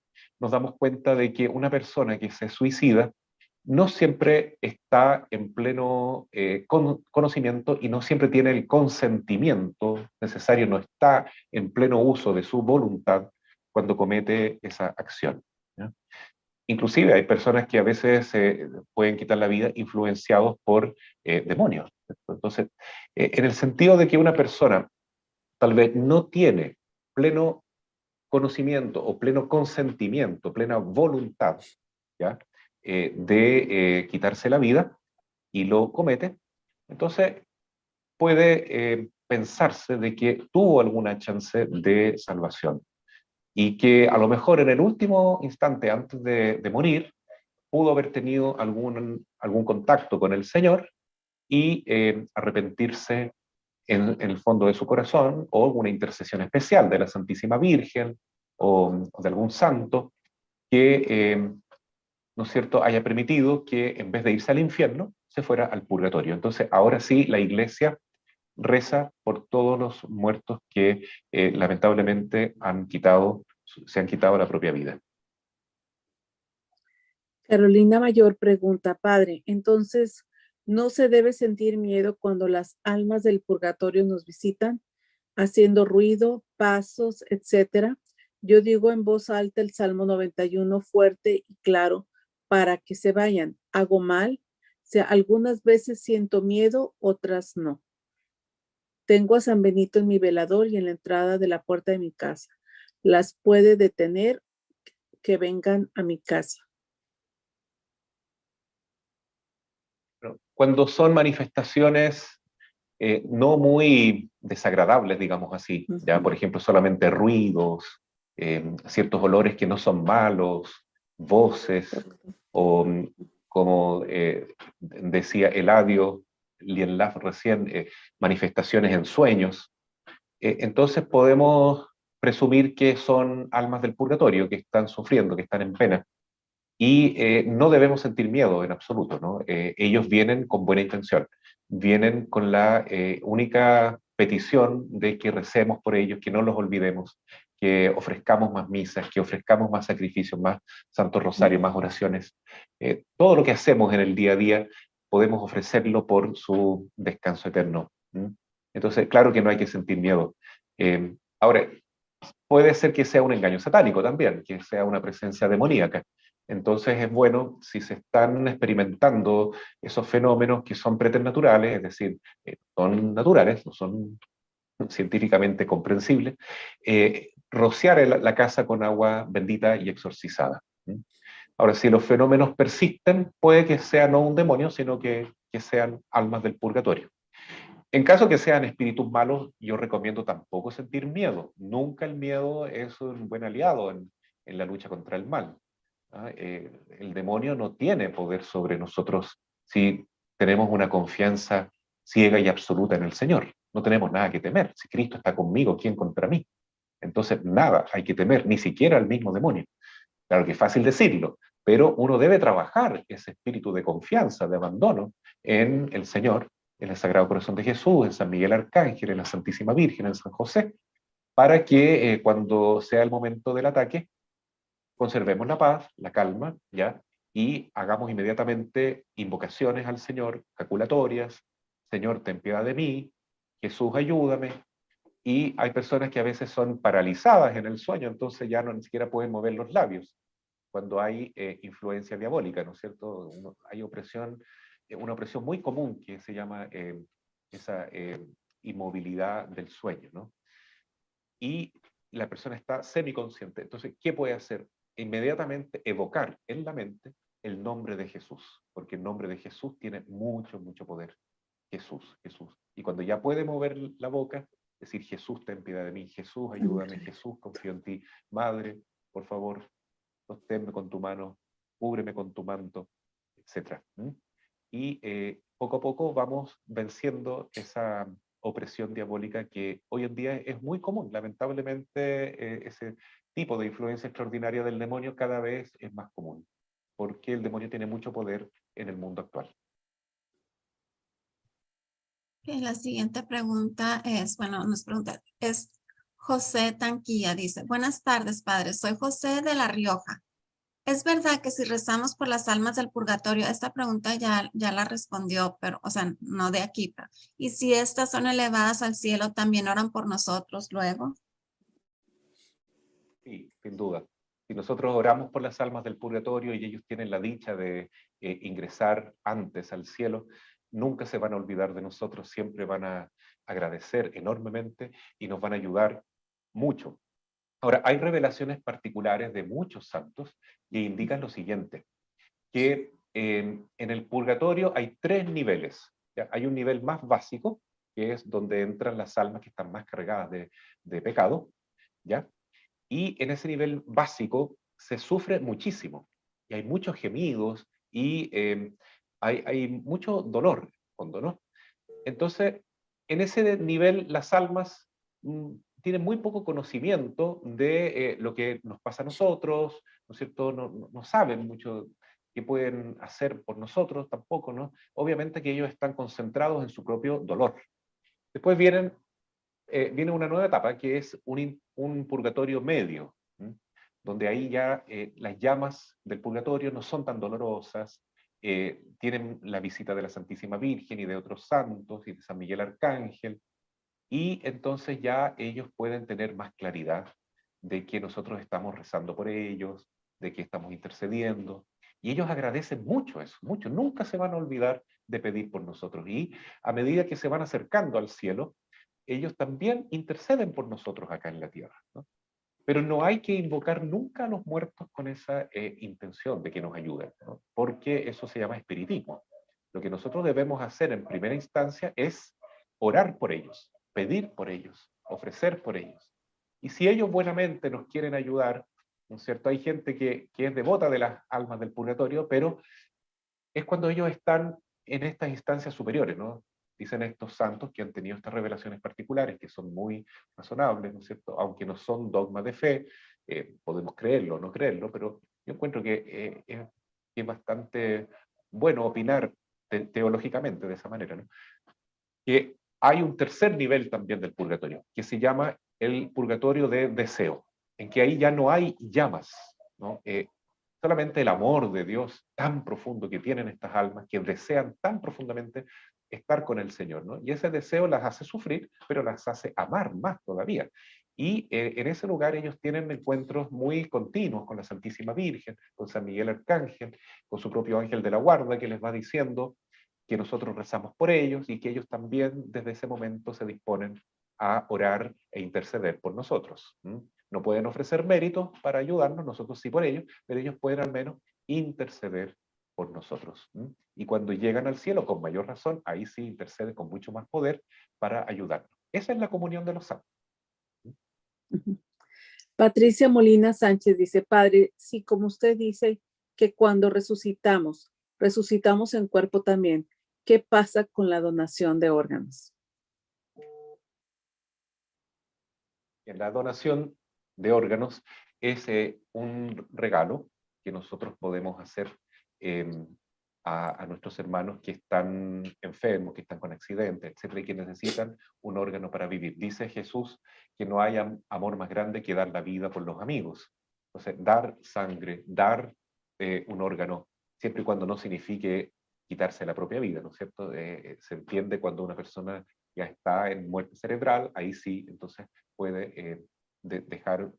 nos damos cuenta de que una persona que se suicida no siempre está en pleno conocimiento y no siempre tiene el consentimiento necesario, no está en pleno uso de su voluntad cuando comete esa acción, ¿ya? Inclusive hay personas que a veces pueden quitar la vida influenciados por demonios. Entonces, en el sentido de que una persona tal vez no tiene pleno conocimiento o pleno consentimiento, plena voluntad, ¿ya? De quitarse la vida y lo comete, entonces puede pensarse de que tuvo alguna chance de salvación. y que a lo mejor en el último instante antes de morir pudo haber tenido algún contacto con el Señor y arrepentirse en el fondo de su corazón, o una intercesión especial de la Santísima Virgen o de algún santo que, ¿no es cierto?, haya permitido que en vez de irse al infierno, se fuera al purgatorio. Entonces, ahora sí, la Iglesia reza por todos los muertos que lamentablemente se han quitado la propia vida. Carolina Mayor pregunta, padre, entonces, ¿no se debe sentir miedo cuando las almas del purgatorio nos visitan, haciendo ruido, pasos, etcétera? Yo digo en voz alta el Salmo 91 fuerte y claro para que se vayan. ¿Hago mal? O sea, algunas veces siento miedo, otras no. Tengo a San Benito en mi velador y en la entrada de la puerta de mi casa. Las puede detener que vengan a mi casa. Cuando son manifestaciones no muy desagradables, digamos así, ya por ejemplo solamente ruidos, ciertos olores que no son malos, voces, o como decía Eladio Lienlaf recién, manifestaciones en sueños, entonces podemos presumir que son almas del purgatorio, que están sufriendo, que están en pena. Y no debemos sentir miedo en absoluto, ¿no? Ellos vienen con buena intención, vienen con la única petición de que recemos por ellos, que no los olvidemos, que ofrezcamos más misas, que ofrezcamos más sacrificios, más Santo Rosario, más oraciones. Todo lo que hacemos en el día a día podemos ofrecerlo por su descanso eterno. Entonces, claro que no hay que sentir miedo. Ahora, puede ser que sea un engaño satánico también, que sea una presencia demoníaca. Entonces es bueno, si se están experimentando esos fenómenos que son preternaturales, es decir, son naturales, no son científicamente comprensibles, rociar la casa con agua bendita y exorcizada. Ahora, si los fenómenos persisten, puede que sea no un demonio, sino que sean almas del purgatorio. En caso que sean espíritus malos, yo recomiendo tampoco sentir miedo. Nunca el miedo es un buen aliado en la lucha contra el mal. El demonio no tiene poder sobre nosotros si tenemos una confianza ciega y absoluta en el Señor. No tenemos nada que temer. Si Cristo está conmigo, ¿quién contra mí? Entonces, nada hay que temer, ni siquiera al mismo demonio. Claro que es fácil decirlo, pero uno debe trabajar ese espíritu de confianza, de abandono en el Señor, en el Sagrado Corazón de Jesús, en San Miguel Arcángel, en la Santísima Virgen, en San José, para que cuando sea el momento del ataque, conservemos la paz, la calma, ¿ya? Y hagamos inmediatamente invocaciones al Señor, jaculatorias: Señor, ten piedad de mí, Jesús, ayúdame. Y hay personas que a veces son paralizadas en el sueño, entonces ya no ni siquiera pueden mover los labios, cuando hay influencia diabólica, ¿no es cierto? Hay opresión, una opresión muy común que se llama esa inmovilidad del sueño, ¿no? Y la persona está semiconsciente. Entonces, ¿qué puede hacer? Inmediatamente evocar en la mente el nombre de Jesús, porque el nombre de Jesús tiene mucho, mucho poder. Jesús, Jesús. Y cuando ya puede mover la boca, decir: Jesús, ten piedad de mí, Jesús, ayúdame, Jesús, confío en ti, Madre, por favor, sosténme con tu mano, cúbreme con tu manto, etc. Y poco a poco vamos venciendo esa opresión diabólica que hoy en día es muy común. Lamentablemente, ese tipo de influencia extraordinaria del demonio cada vez es más común, porque el demonio tiene mucho poder en el mundo actual. La siguiente pregunta es, es José Tanquilla, dice: buenas tardes, padre, soy José de La Rioja. ¿Es verdad que si rezamos por las almas del purgatorio? Esta pregunta ya la respondió, pero, o sea, no de aquí, pero, ¿y si estas son elevadas al cielo, también oran por nosotros luego? Sí, sin duda. Si nosotros oramos por las almas del purgatorio y ellos tienen la dicha de ingresar antes al cielo, nunca se van a olvidar de nosotros, siempre van a agradecer enormemente y nos van a ayudar mucho. Ahora, hay revelaciones particulares de muchos santos que indican lo siguiente, que en el purgatorio hay 3 niveles. ¿Ya? Hay un nivel más básico, que es donde entran las almas que están más cargadas de pecado, ¿ya? y en ese nivel básico se sufre muchísimo, y hay muchos gemidos, y hay mucho dolor, en el fondo, ¿no? Entonces, en ese nivel las almas tienen muy poco conocimiento de lo que nos pasa a nosotros, ¿no es cierto? No saben mucho qué pueden hacer por nosotros tampoco, ¿no? Obviamente que ellos están concentrados en su propio dolor. Después viene una nueva etapa, que es un purgatorio medio, ¿m? Donde ahí ya las llamas del purgatorio no son tan dolorosas, tienen la visita de la Santísima Virgen y de otros santos y de San Miguel Arcángel, y entonces ya ellos pueden tener más claridad de que nosotros estamos rezando por ellos, de que estamos intercediendo, y ellos agradecen mucho eso, mucho, nunca se van a olvidar de pedir por nosotros, y a medida que se van acercando al cielo, ellos también interceden por nosotros acá en la tierra, ¿no? Pero no hay que invocar nunca a los muertos con esa intención de que nos ayuden, ¿no? Porque eso se llama espiritismo. Lo que nosotros debemos hacer en primera instancia es orar por ellos, pedir por ellos, ofrecer por ellos. Y si ellos buenamente nos quieren ayudar, ¿no es cierto? Hay gente que es devota de las almas del purgatorio, pero es cuando ellos están en estas instancias superiores, ¿no? Dicen estos santos que han tenido estas revelaciones particulares, que son muy razonables, ¿no es cierto? Aunque no son dogmas de fe, podemos creerlo o no creerlo, pero yo encuentro que es bastante bueno opinar teológicamente de esa manera, ¿no? Que hay un tercer nivel también del purgatorio, que se llama el purgatorio de deseo, en que ahí ya no hay llamas, ¿no? Solamente el amor de Dios tan profundo que tienen estas almas, que desean tan profundamente estar con el Señor, ¿no? Y ese deseo las hace sufrir, pero las hace amar más todavía. Y en ese lugar ellos tienen encuentros muy continuos con la Santísima Virgen, con San Miguel Arcángel, con su propio ángel de la guarda, que les va diciendo que nosotros rezamos por ellos y que ellos también desde ese momento se disponen a orar e interceder por nosotros. No pueden ofrecer méritos para ayudarnos, nosotros sí por ellos, pero ellos pueden al menos interceder por nosotros. Y cuando llegan al cielo, con mayor razón, ahí sí interceden con mucho más poder para ayudarnos. Esa es la comunión de los santos. Patricia Molina Sánchez dice, Padre, sí, como usted dice que cuando resucitamos, resucitamos en cuerpo también, ¿qué pasa con la donación de órganos? En la donación de órganos es un regalo que nosotros podemos hacer a nuestros hermanos que están enfermos, que están con accidentes, etcétera, y que necesitan un órgano para vivir. Dice Jesús que no hay amor más grande que dar la vida por los amigos. Entonces, dar sangre, dar un órgano, siempre y cuando no signifique quitarse la propia vida, ¿no es cierto? Se entiende cuando una persona ya está en muerte cerebral, ahí sí, entonces puede dejar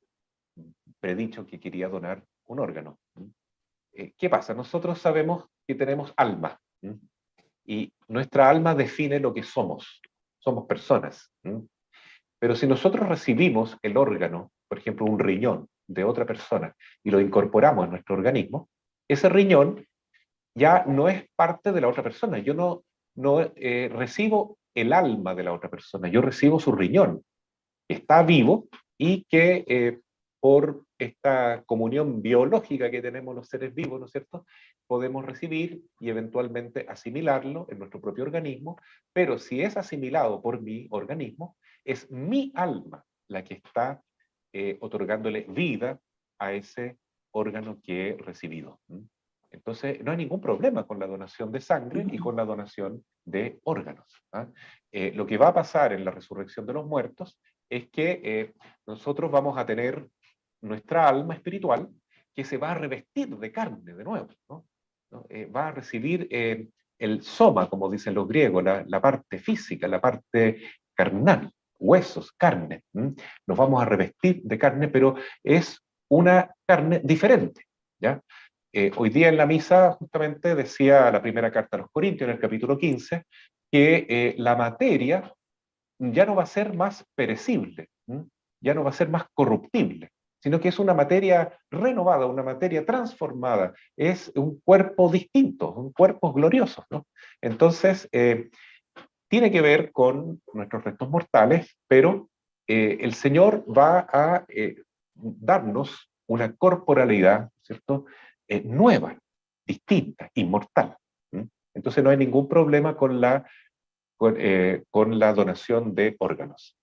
predicho que quería donar un órgano. ¿Qué pasa? Nosotros sabemos que tenemos alma, y nuestra alma define lo que somos. Somos personas. Pero si nosotros recibimos el órgano, por ejemplo, un riñón de otra persona, y lo incorporamos en nuestro organismo, ese riñón ya no es parte de la otra persona. Yo no recibo el alma de la otra persona, yo recibo su riñón, que está vivo y que por esta comunión biológica que tenemos los seres vivos, ¿no es cierto?, podemos recibir y eventualmente asimilarlo en nuestro propio organismo, pero si es asimilado por mi organismo, es mi alma la que está otorgándole vida a ese órgano que he recibido. Entonces, no hay ningún problema con la donación de sangre y con la donación de órganos. Lo que va a pasar en la resurrección de los muertos es que nosotros vamos a tener nuestra alma espiritual que se va a revestir de carne de nuevo, ¿no? Va a recibir el soma, como dicen los griegos, la parte física, la parte carnal, huesos, carne. Nos vamos a revestir de carne, pero es una carne diferente, ¿ya? Hoy día en la misa justamente decía la primera carta a los Corintios, en el capítulo 15, que la materia ya no va a ser más perecible, ya no va a ser más corruptible, sino que es una materia renovada, una materia transformada, es un cuerpo distinto, un cuerpo glorioso, ¿no? Entonces, tiene que ver con nuestros restos mortales, pero el Señor va a darnos una corporalidad, ¿cierto? Nueva, distinta, inmortal. Entonces no hay ningún problema con la donación de órganos.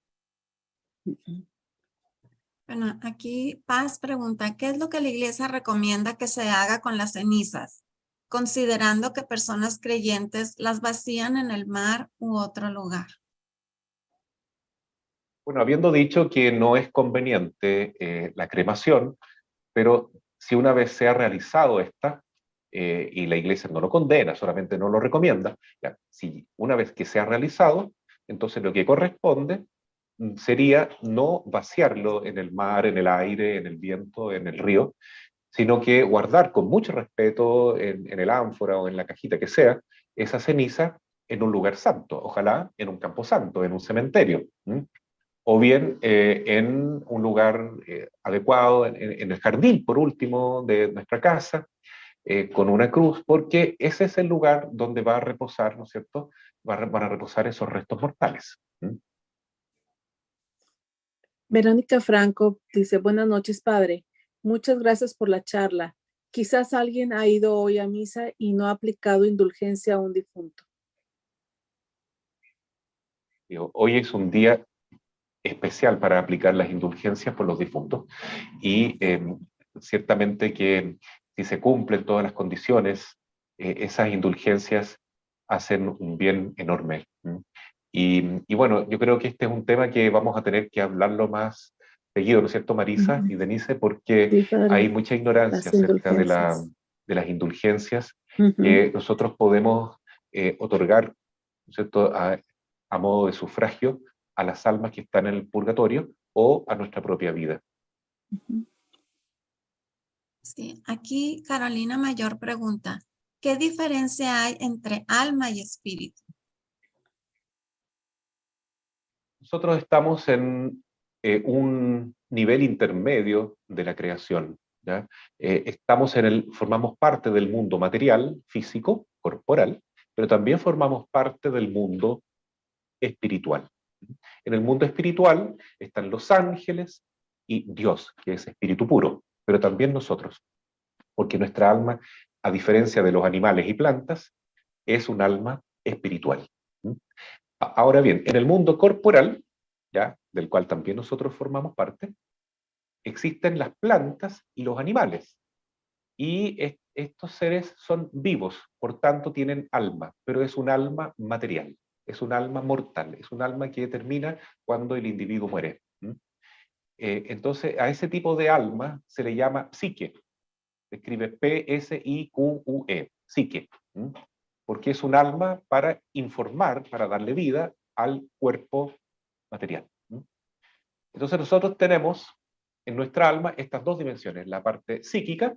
Bueno, aquí Paz pregunta, ¿qué es lo que la iglesia recomienda que se haga con las cenizas, considerando que personas creyentes las vacían en el mar u otro lugar? Bueno, habiendo dicho que no es conveniente la cremación, pero si una vez se ha realizado esta, y la iglesia no lo condena, solamente no lo recomienda, ya, si una vez que se ha realizado, entonces lo que corresponde sería no vaciarlo en el mar, en el aire, en el viento, en el río, sino que guardar con mucho respeto en el ánfora o en la cajita que sea, esa ceniza en un lugar santo, ojalá en un campo santo, en un cementerio. O bien en un lugar adecuado, en el jardín, por último, de nuestra casa, con una cruz, porque ese es el lugar donde va a reposar, ¿no es cierto? Van a reposar esos restos mortales. Verónica Franco dice, buenas noches, padre. Muchas gracias por la charla. Quizás alguien ha ido hoy a misa y no ha aplicado indulgencia a un difunto. Hoy es un día especial para aplicar las indulgencias por los difuntos y ciertamente que si se cumplen todas las condiciones, esas indulgencias hacen un bien enorme. Y bueno, yo creo que este es un tema que vamos a tener que hablarlo más seguido, ¿no es cierto, Marisa y Denise? Porque Sí, hay padre, mucha ignorancia las acerca indulgencias. de las indulgencias que nosotros podemos otorgar, ¿no es cierto?, a modo de sufragio a las almas que están en el purgatorio o a nuestra propia vida. Sí, aquí Carolina Mayor pregunta, ¿qué diferencia hay entre alma y espíritu? Nosotros estamos en un nivel intermedio de la creación, ¿ya? Formamos parte del mundo material, físico, corporal, pero también formamos parte del mundo espiritual. En el mundo espiritual están los ángeles y Dios, que es espíritu puro, pero también nosotros, porque nuestra alma, a diferencia de los animales y plantas, es un alma espiritual. Ahora bien, en el mundo corporal, ¿ya?, del cual también nosotros formamos parte, existen las plantas y los animales. Y estos seres son vivos, por tanto tienen alma, pero es un alma material, es un alma mortal, es un alma que termina cuando el individuo muere. Entonces, a ese tipo de alma se le llama psique. Se escribe P-S-I-Q-U-E, psique. Porque es un alma para informar, para darle vida al cuerpo material. Entonces nosotros tenemos en nuestra alma estas dos dimensiones, la parte psíquica,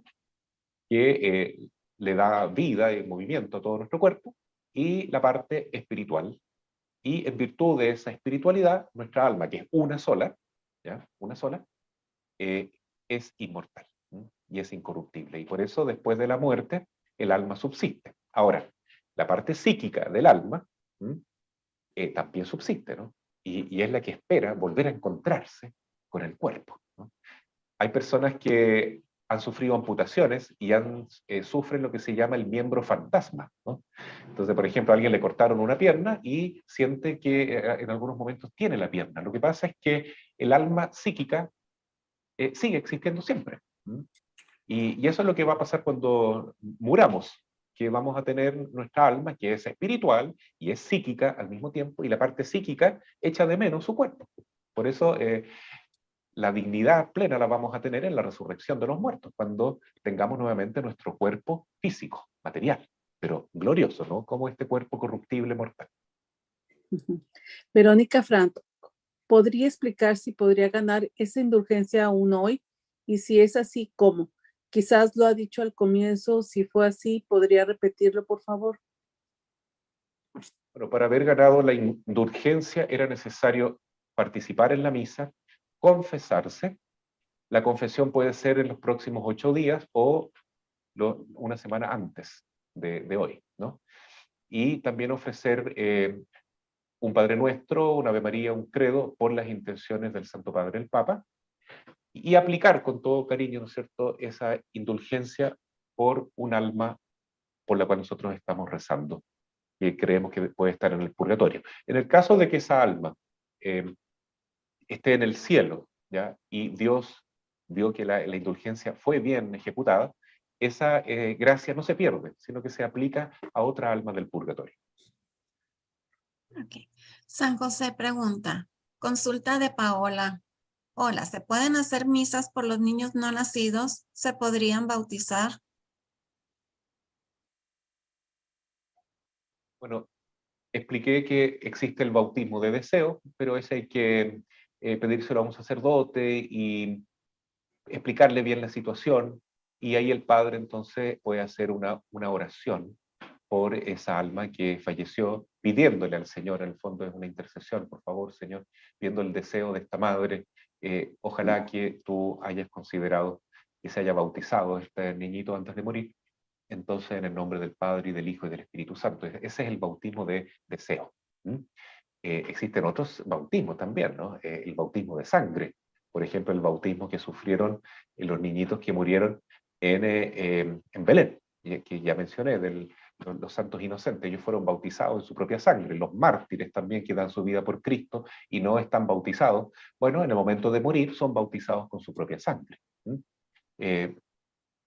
que le da vida y movimiento a todo nuestro cuerpo, y la parte espiritual. Y en virtud de esa espiritualidad, nuestra alma, que es una sola, ¿ya? Una sola, es inmortal y es incorruptible. Y por eso, después de la muerte, el alma subsiste. Ahora, la parte psíquica del alma también subsiste, ¿no? Y es la que espera volver a encontrarse con el cuerpo, ¿no? Hay personas que han sufrido amputaciones y sufren lo que se llama el miembro fantasma, ¿no? Entonces, por ejemplo, a alguien le cortaron una pierna y siente que en algunos momentos tiene la pierna. Lo que pasa es que el alma psíquica sigue existiendo siempre. Y eso es lo que va a pasar cuando muramos, que vamos a tener nuestra alma, que es espiritual y es psíquica al mismo tiempo, y la parte psíquica echa de menos su cuerpo. Por eso la dignidad plena la vamos a tener en la resurrección de los muertos, cuando tengamos nuevamente nuestro cuerpo físico, material, pero glorioso, ¿no? Como este cuerpo corruptible mortal. Verónica Franco, ¿podría explicar si podría ganar esa indulgencia aún hoy? Y si es así, ¿cómo? Quizás lo ha dicho al comienzo, si fue así, ¿podría repetirlo, por favor? Bueno, para haber ganado la indulgencia era necesario participar en la misa, confesarse. La confesión puede ser en los próximos 8 días o una semana antes de hoy, ¿no? Y también ofrecer un Padre Nuestro, una Ave María, un credo por las intenciones del Santo Padre el Papa. y aplicar con todo cariño, ¿no es cierto?, esa indulgencia por un alma por la cual nosotros estamos rezando, que creemos que puede estar en el purgatorio. En el caso de que esa alma esté en el cielo, ¿ya?, y Dios vio que la indulgencia fue bien ejecutada, esa gracia no se pierde, sino que se aplica a otra alma del purgatorio. Ok. San José pregunta, consulta de Paola. Hola, ¿se pueden hacer misas por los niños no nacidos? ¿Se podrían bautizar? Bueno, expliqué que existe el bautismo de deseo, pero ese hay que pedírselo a un sacerdote y explicarle bien la situación, y ahí el padre entonces puede hacer una oración por esa alma que falleció, pidiéndole al Señor, en el fondo es una intercesión, por favor, Señor, viendo el deseo de esta madre, ojalá que tú hayas considerado que se haya bautizado este niñito antes de morir, entonces en el nombre del Padre y del Hijo y del Espíritu Santo. Ese es el bautismo de deseo. ¿Mm? Existen otros bautismos también, ¿no? El bautismo de sangre, por ejemplo, el bautismo que sufrieron los niñitos que murieron en Belén, que ya mencioné, los santos inocentes. Ellos fueron bautizados en su propia sangre. Los mártires también, que dan su vida por Cristo y no están bautizados, bueno, en el momento de morir son bautizados con su propia sangre. ¿Mm?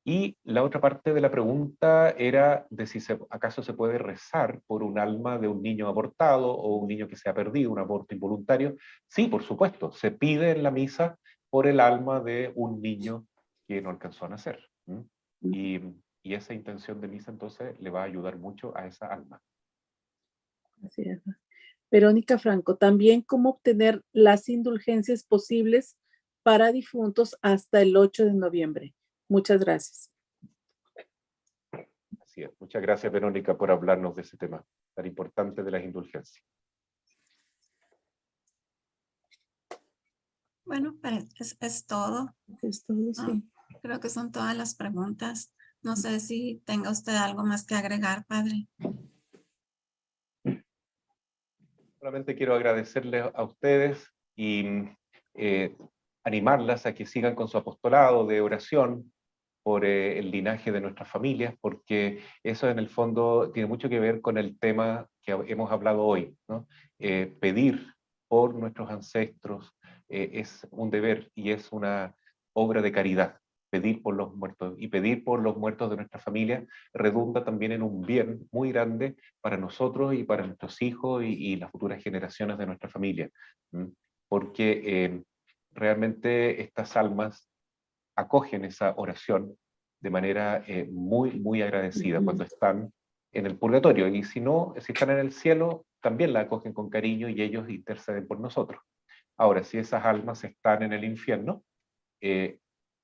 Y la otra parte de la pregunta era de si acaso se puede rezar por un alma de un niño abortado o un niño que se ha perdido, un aborto involuntario. Sí, por supuesto, se pide en la misa por el alma de un niño que no alcanzó a nacer. ¿Mm? Y esa intención de misa entonces le va a ayudar mucho a esa alma. Así es. Verónica Franco, también cómo obtener las indulgencias posibles para difuntos hasta el 8 de noviembre. Muchas gracias. Así es. Muchas gracias, Verónica, por hablarnos de ese tema tan importante de las indulgencias. Bueno, pues es todo. Es todo, sí. Creo que son todas las preguntas. No sé si tenga usted algo más que agregar, padre. Solamente quiero agradecerles a ustedes y animarlas a que sigan con su apostolado de oración por el linaje de nuestras familias, porque eso en el fondo tiene mucho que ver con el tema que hemos hablado hoy, ¿no? Pedir por nuestros ancestros es un deber y es una obra de caridad. Pedir por los muertos, y pedir por los muertos de nuestra familia redunda también en un bien muy grande para nosotros y para nuestros hijos y las futuras generaciones de nuestra familia. ¿Mm? Porque realmente estas almas acogen esa oración de manera muy, muy agradecida cuando están en el purgatorio. Y si no, si están en el cielo, también la acogen con cariño y ellos interceden por nosotros. Ahora, si esas almas están en el infierno,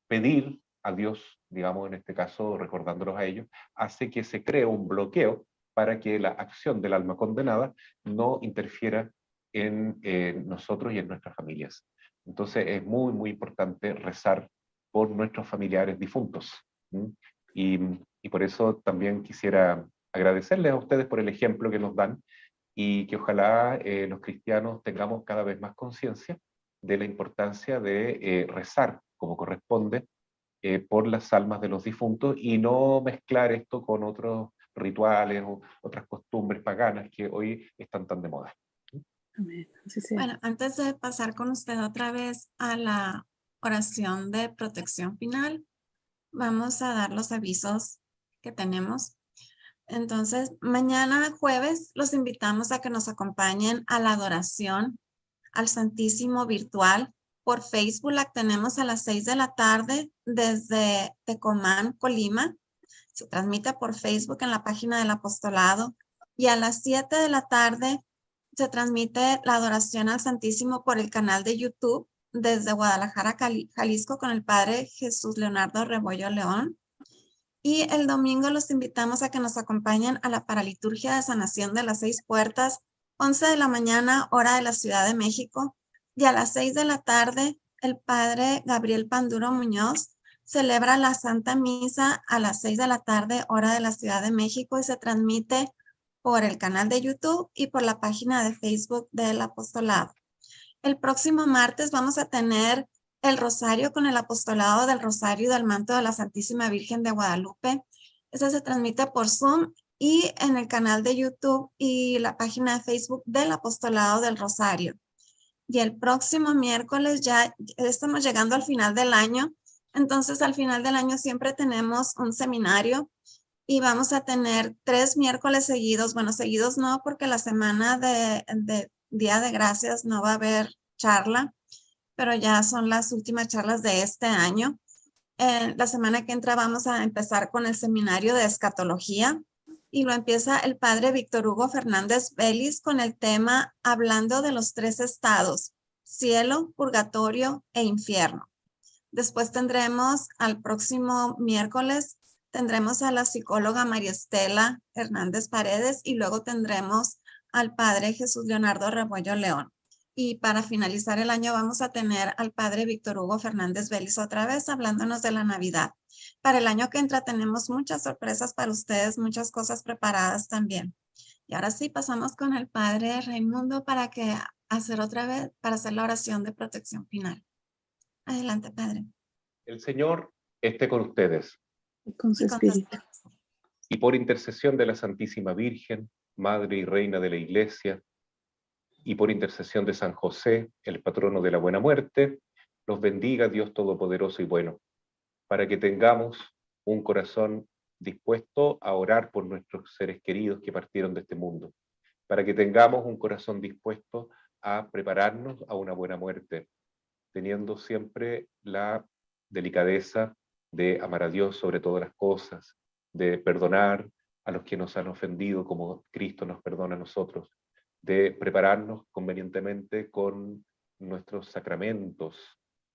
pedir a Dios, digamos en este caso, recordándolos a ellos, hace que se cree un bloqueo para que la acción del alma condenada no interfiera en nosotros y en nuestras familias. Entonces es muy, muy importante rezar por nuestros familiares difuntos. ¿Mm? Y por eso también quisiera agradecerles a ustedes por el ejemplo que nos dan y que ojalá los cristianos tengamos cada vez más conciencia de la importancia de rezar como corresponde por las almas de los difuntos y no mezclar esto con otros rituales o otras costumbres paganas que hoy están tan de moda. Amén. Así sea. Bueno, antes de pasar con usted otra vez a la oración de protección final, vamos a dar los avisos que tenemos. Entonces, mañana jueves los invitamos a que nos acompañen a la adoración al Santísimo virtual. Por Facebook la tenemos a las 6 de la tarde desde Tecomán, Colima. Se transmite por Facebook en la página del apostolado. Y a las 7 de la tarde se transmite la adoración al Santísimo por el canal de YouTube desde Guadalajara, Jalisco, con el Padre Jesús Leonardo Rebollo León. Y el domingo los invitamos a que nos acompañen a la paraliturgia de sanación de las 6 puertas, 11 de la mañana, hora de la Ciudad de México. Y a las 6 de la tarde, el Padre Gabriel Panduro Muñoz celebra la Santa Misa a las 6 de la tarde, hora de la Ciudad de México, y se transmite por el canal de YouTube y por la página de Facebook del apostolado. El próximo martes vamos a tener el rosario con el apostolado del rosario y del manto de la Santísima Virgen de Guadalupe. Ese se transmite por Zoom y en el canal de YouTube y la página de Facebook del apostolado del rosario. Y el próximo miércoles ya estamos llegando al final del año. Entonces, al final del año siempre tenemos un seminario y vamos a tener 3 miércoles seguidos. Bueno, seguidos no, porque la semana de Día de Gracias no va a haber charla, pero ya son las últimas charlas de este año. La semana que entra vamos a empezar con el seminario de escatología y lo empieza el padre Víctor Hugo Fernández Vélez con el tema hablando de los 3 estados, cielo, purgatorio e infierno. Después tendremos al próximo miércoles, tendremos a la psicóloga María Estela Hernández Paredes y luego tendremos al padre Jesús Leonardo Rebollo León. Y para finalizar el año vamos a tener al padre Víctor Hugo Fernández Vélez otra vez hablándonos de la Navidad. Para el año que entra tenemos muchas sorpresas para ustedes, muchas cosas preparadas también. Y ahora sí pasamos con el padre Raimundo para hacer la oración de protección final. Adelante, padre. El Señor esté con ustedes. Y con su Y con espíritu. Y por intercesión de la Santísima Virgen, Madre y Reina de la Iglesia, y por intercesión de San José, el patrono de la buena muerte, los bendiga Dios Todopoderoso y bueno, para que tengamos un corazón dispuesto a orar por nuestros seres queridos que partieron de este mundo, para que tengamos un corazón dispuesto a prepararnos a una buena muerte, teniendo siempre la delicadeza de amar a Dios sobre todas las cosas, de perdonar a los que nos han ofendido como Cristo nos perdona a nosotros, de prepararnos convenientemente con nuestros sacramentos,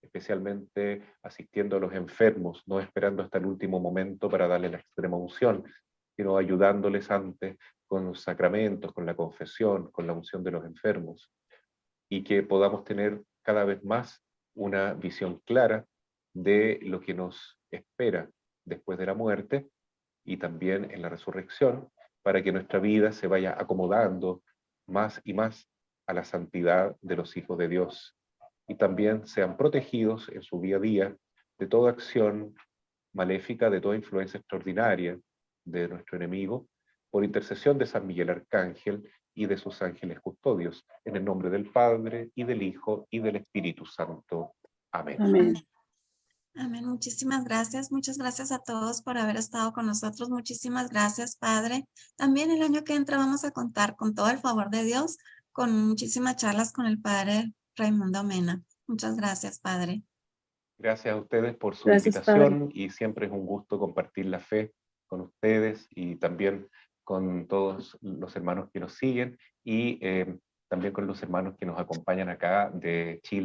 especialmente asistiendo a los enfermos, no esperando hasta el último momento para darle la extrema unción, sino ayudándoles antes con los sacramentos, con la confesión, con la unción de los enfermos, y que podamos tener cada vez más una visión clara de lo que nos espera después de la muerte y también en la resurrección, para que nuestra vida se vaya acomodando más y más a la santidad de los hijos de Dios, y también sean protegidos en su día a día de toda acción maléfica, de toda influencia extraordinaria de nuestro enemigo, por intercesión de San Miguel Arcángel y de sus ángeles custodios, en el nombre del Padre, y del Hijo, y del Espíritu Santo. Amén. Amén. Amén. Muchísimas gracias. Muchas gracias a todos por haber estado con nosotros. Muchísimas gracias, Padre. También el año que entra vamos a contar con todo el favor de Dios, con muchísimas charlas con el Padre Raimundo Mena. Muchas gracias, Padre. Gracias a ustedes por su Gracias, invitación, y siempre es un gusto compartir la fe con ustedes y también con todos los hermanos que nos siguen, y también con los hermanos que nos acompañan acá de Chile.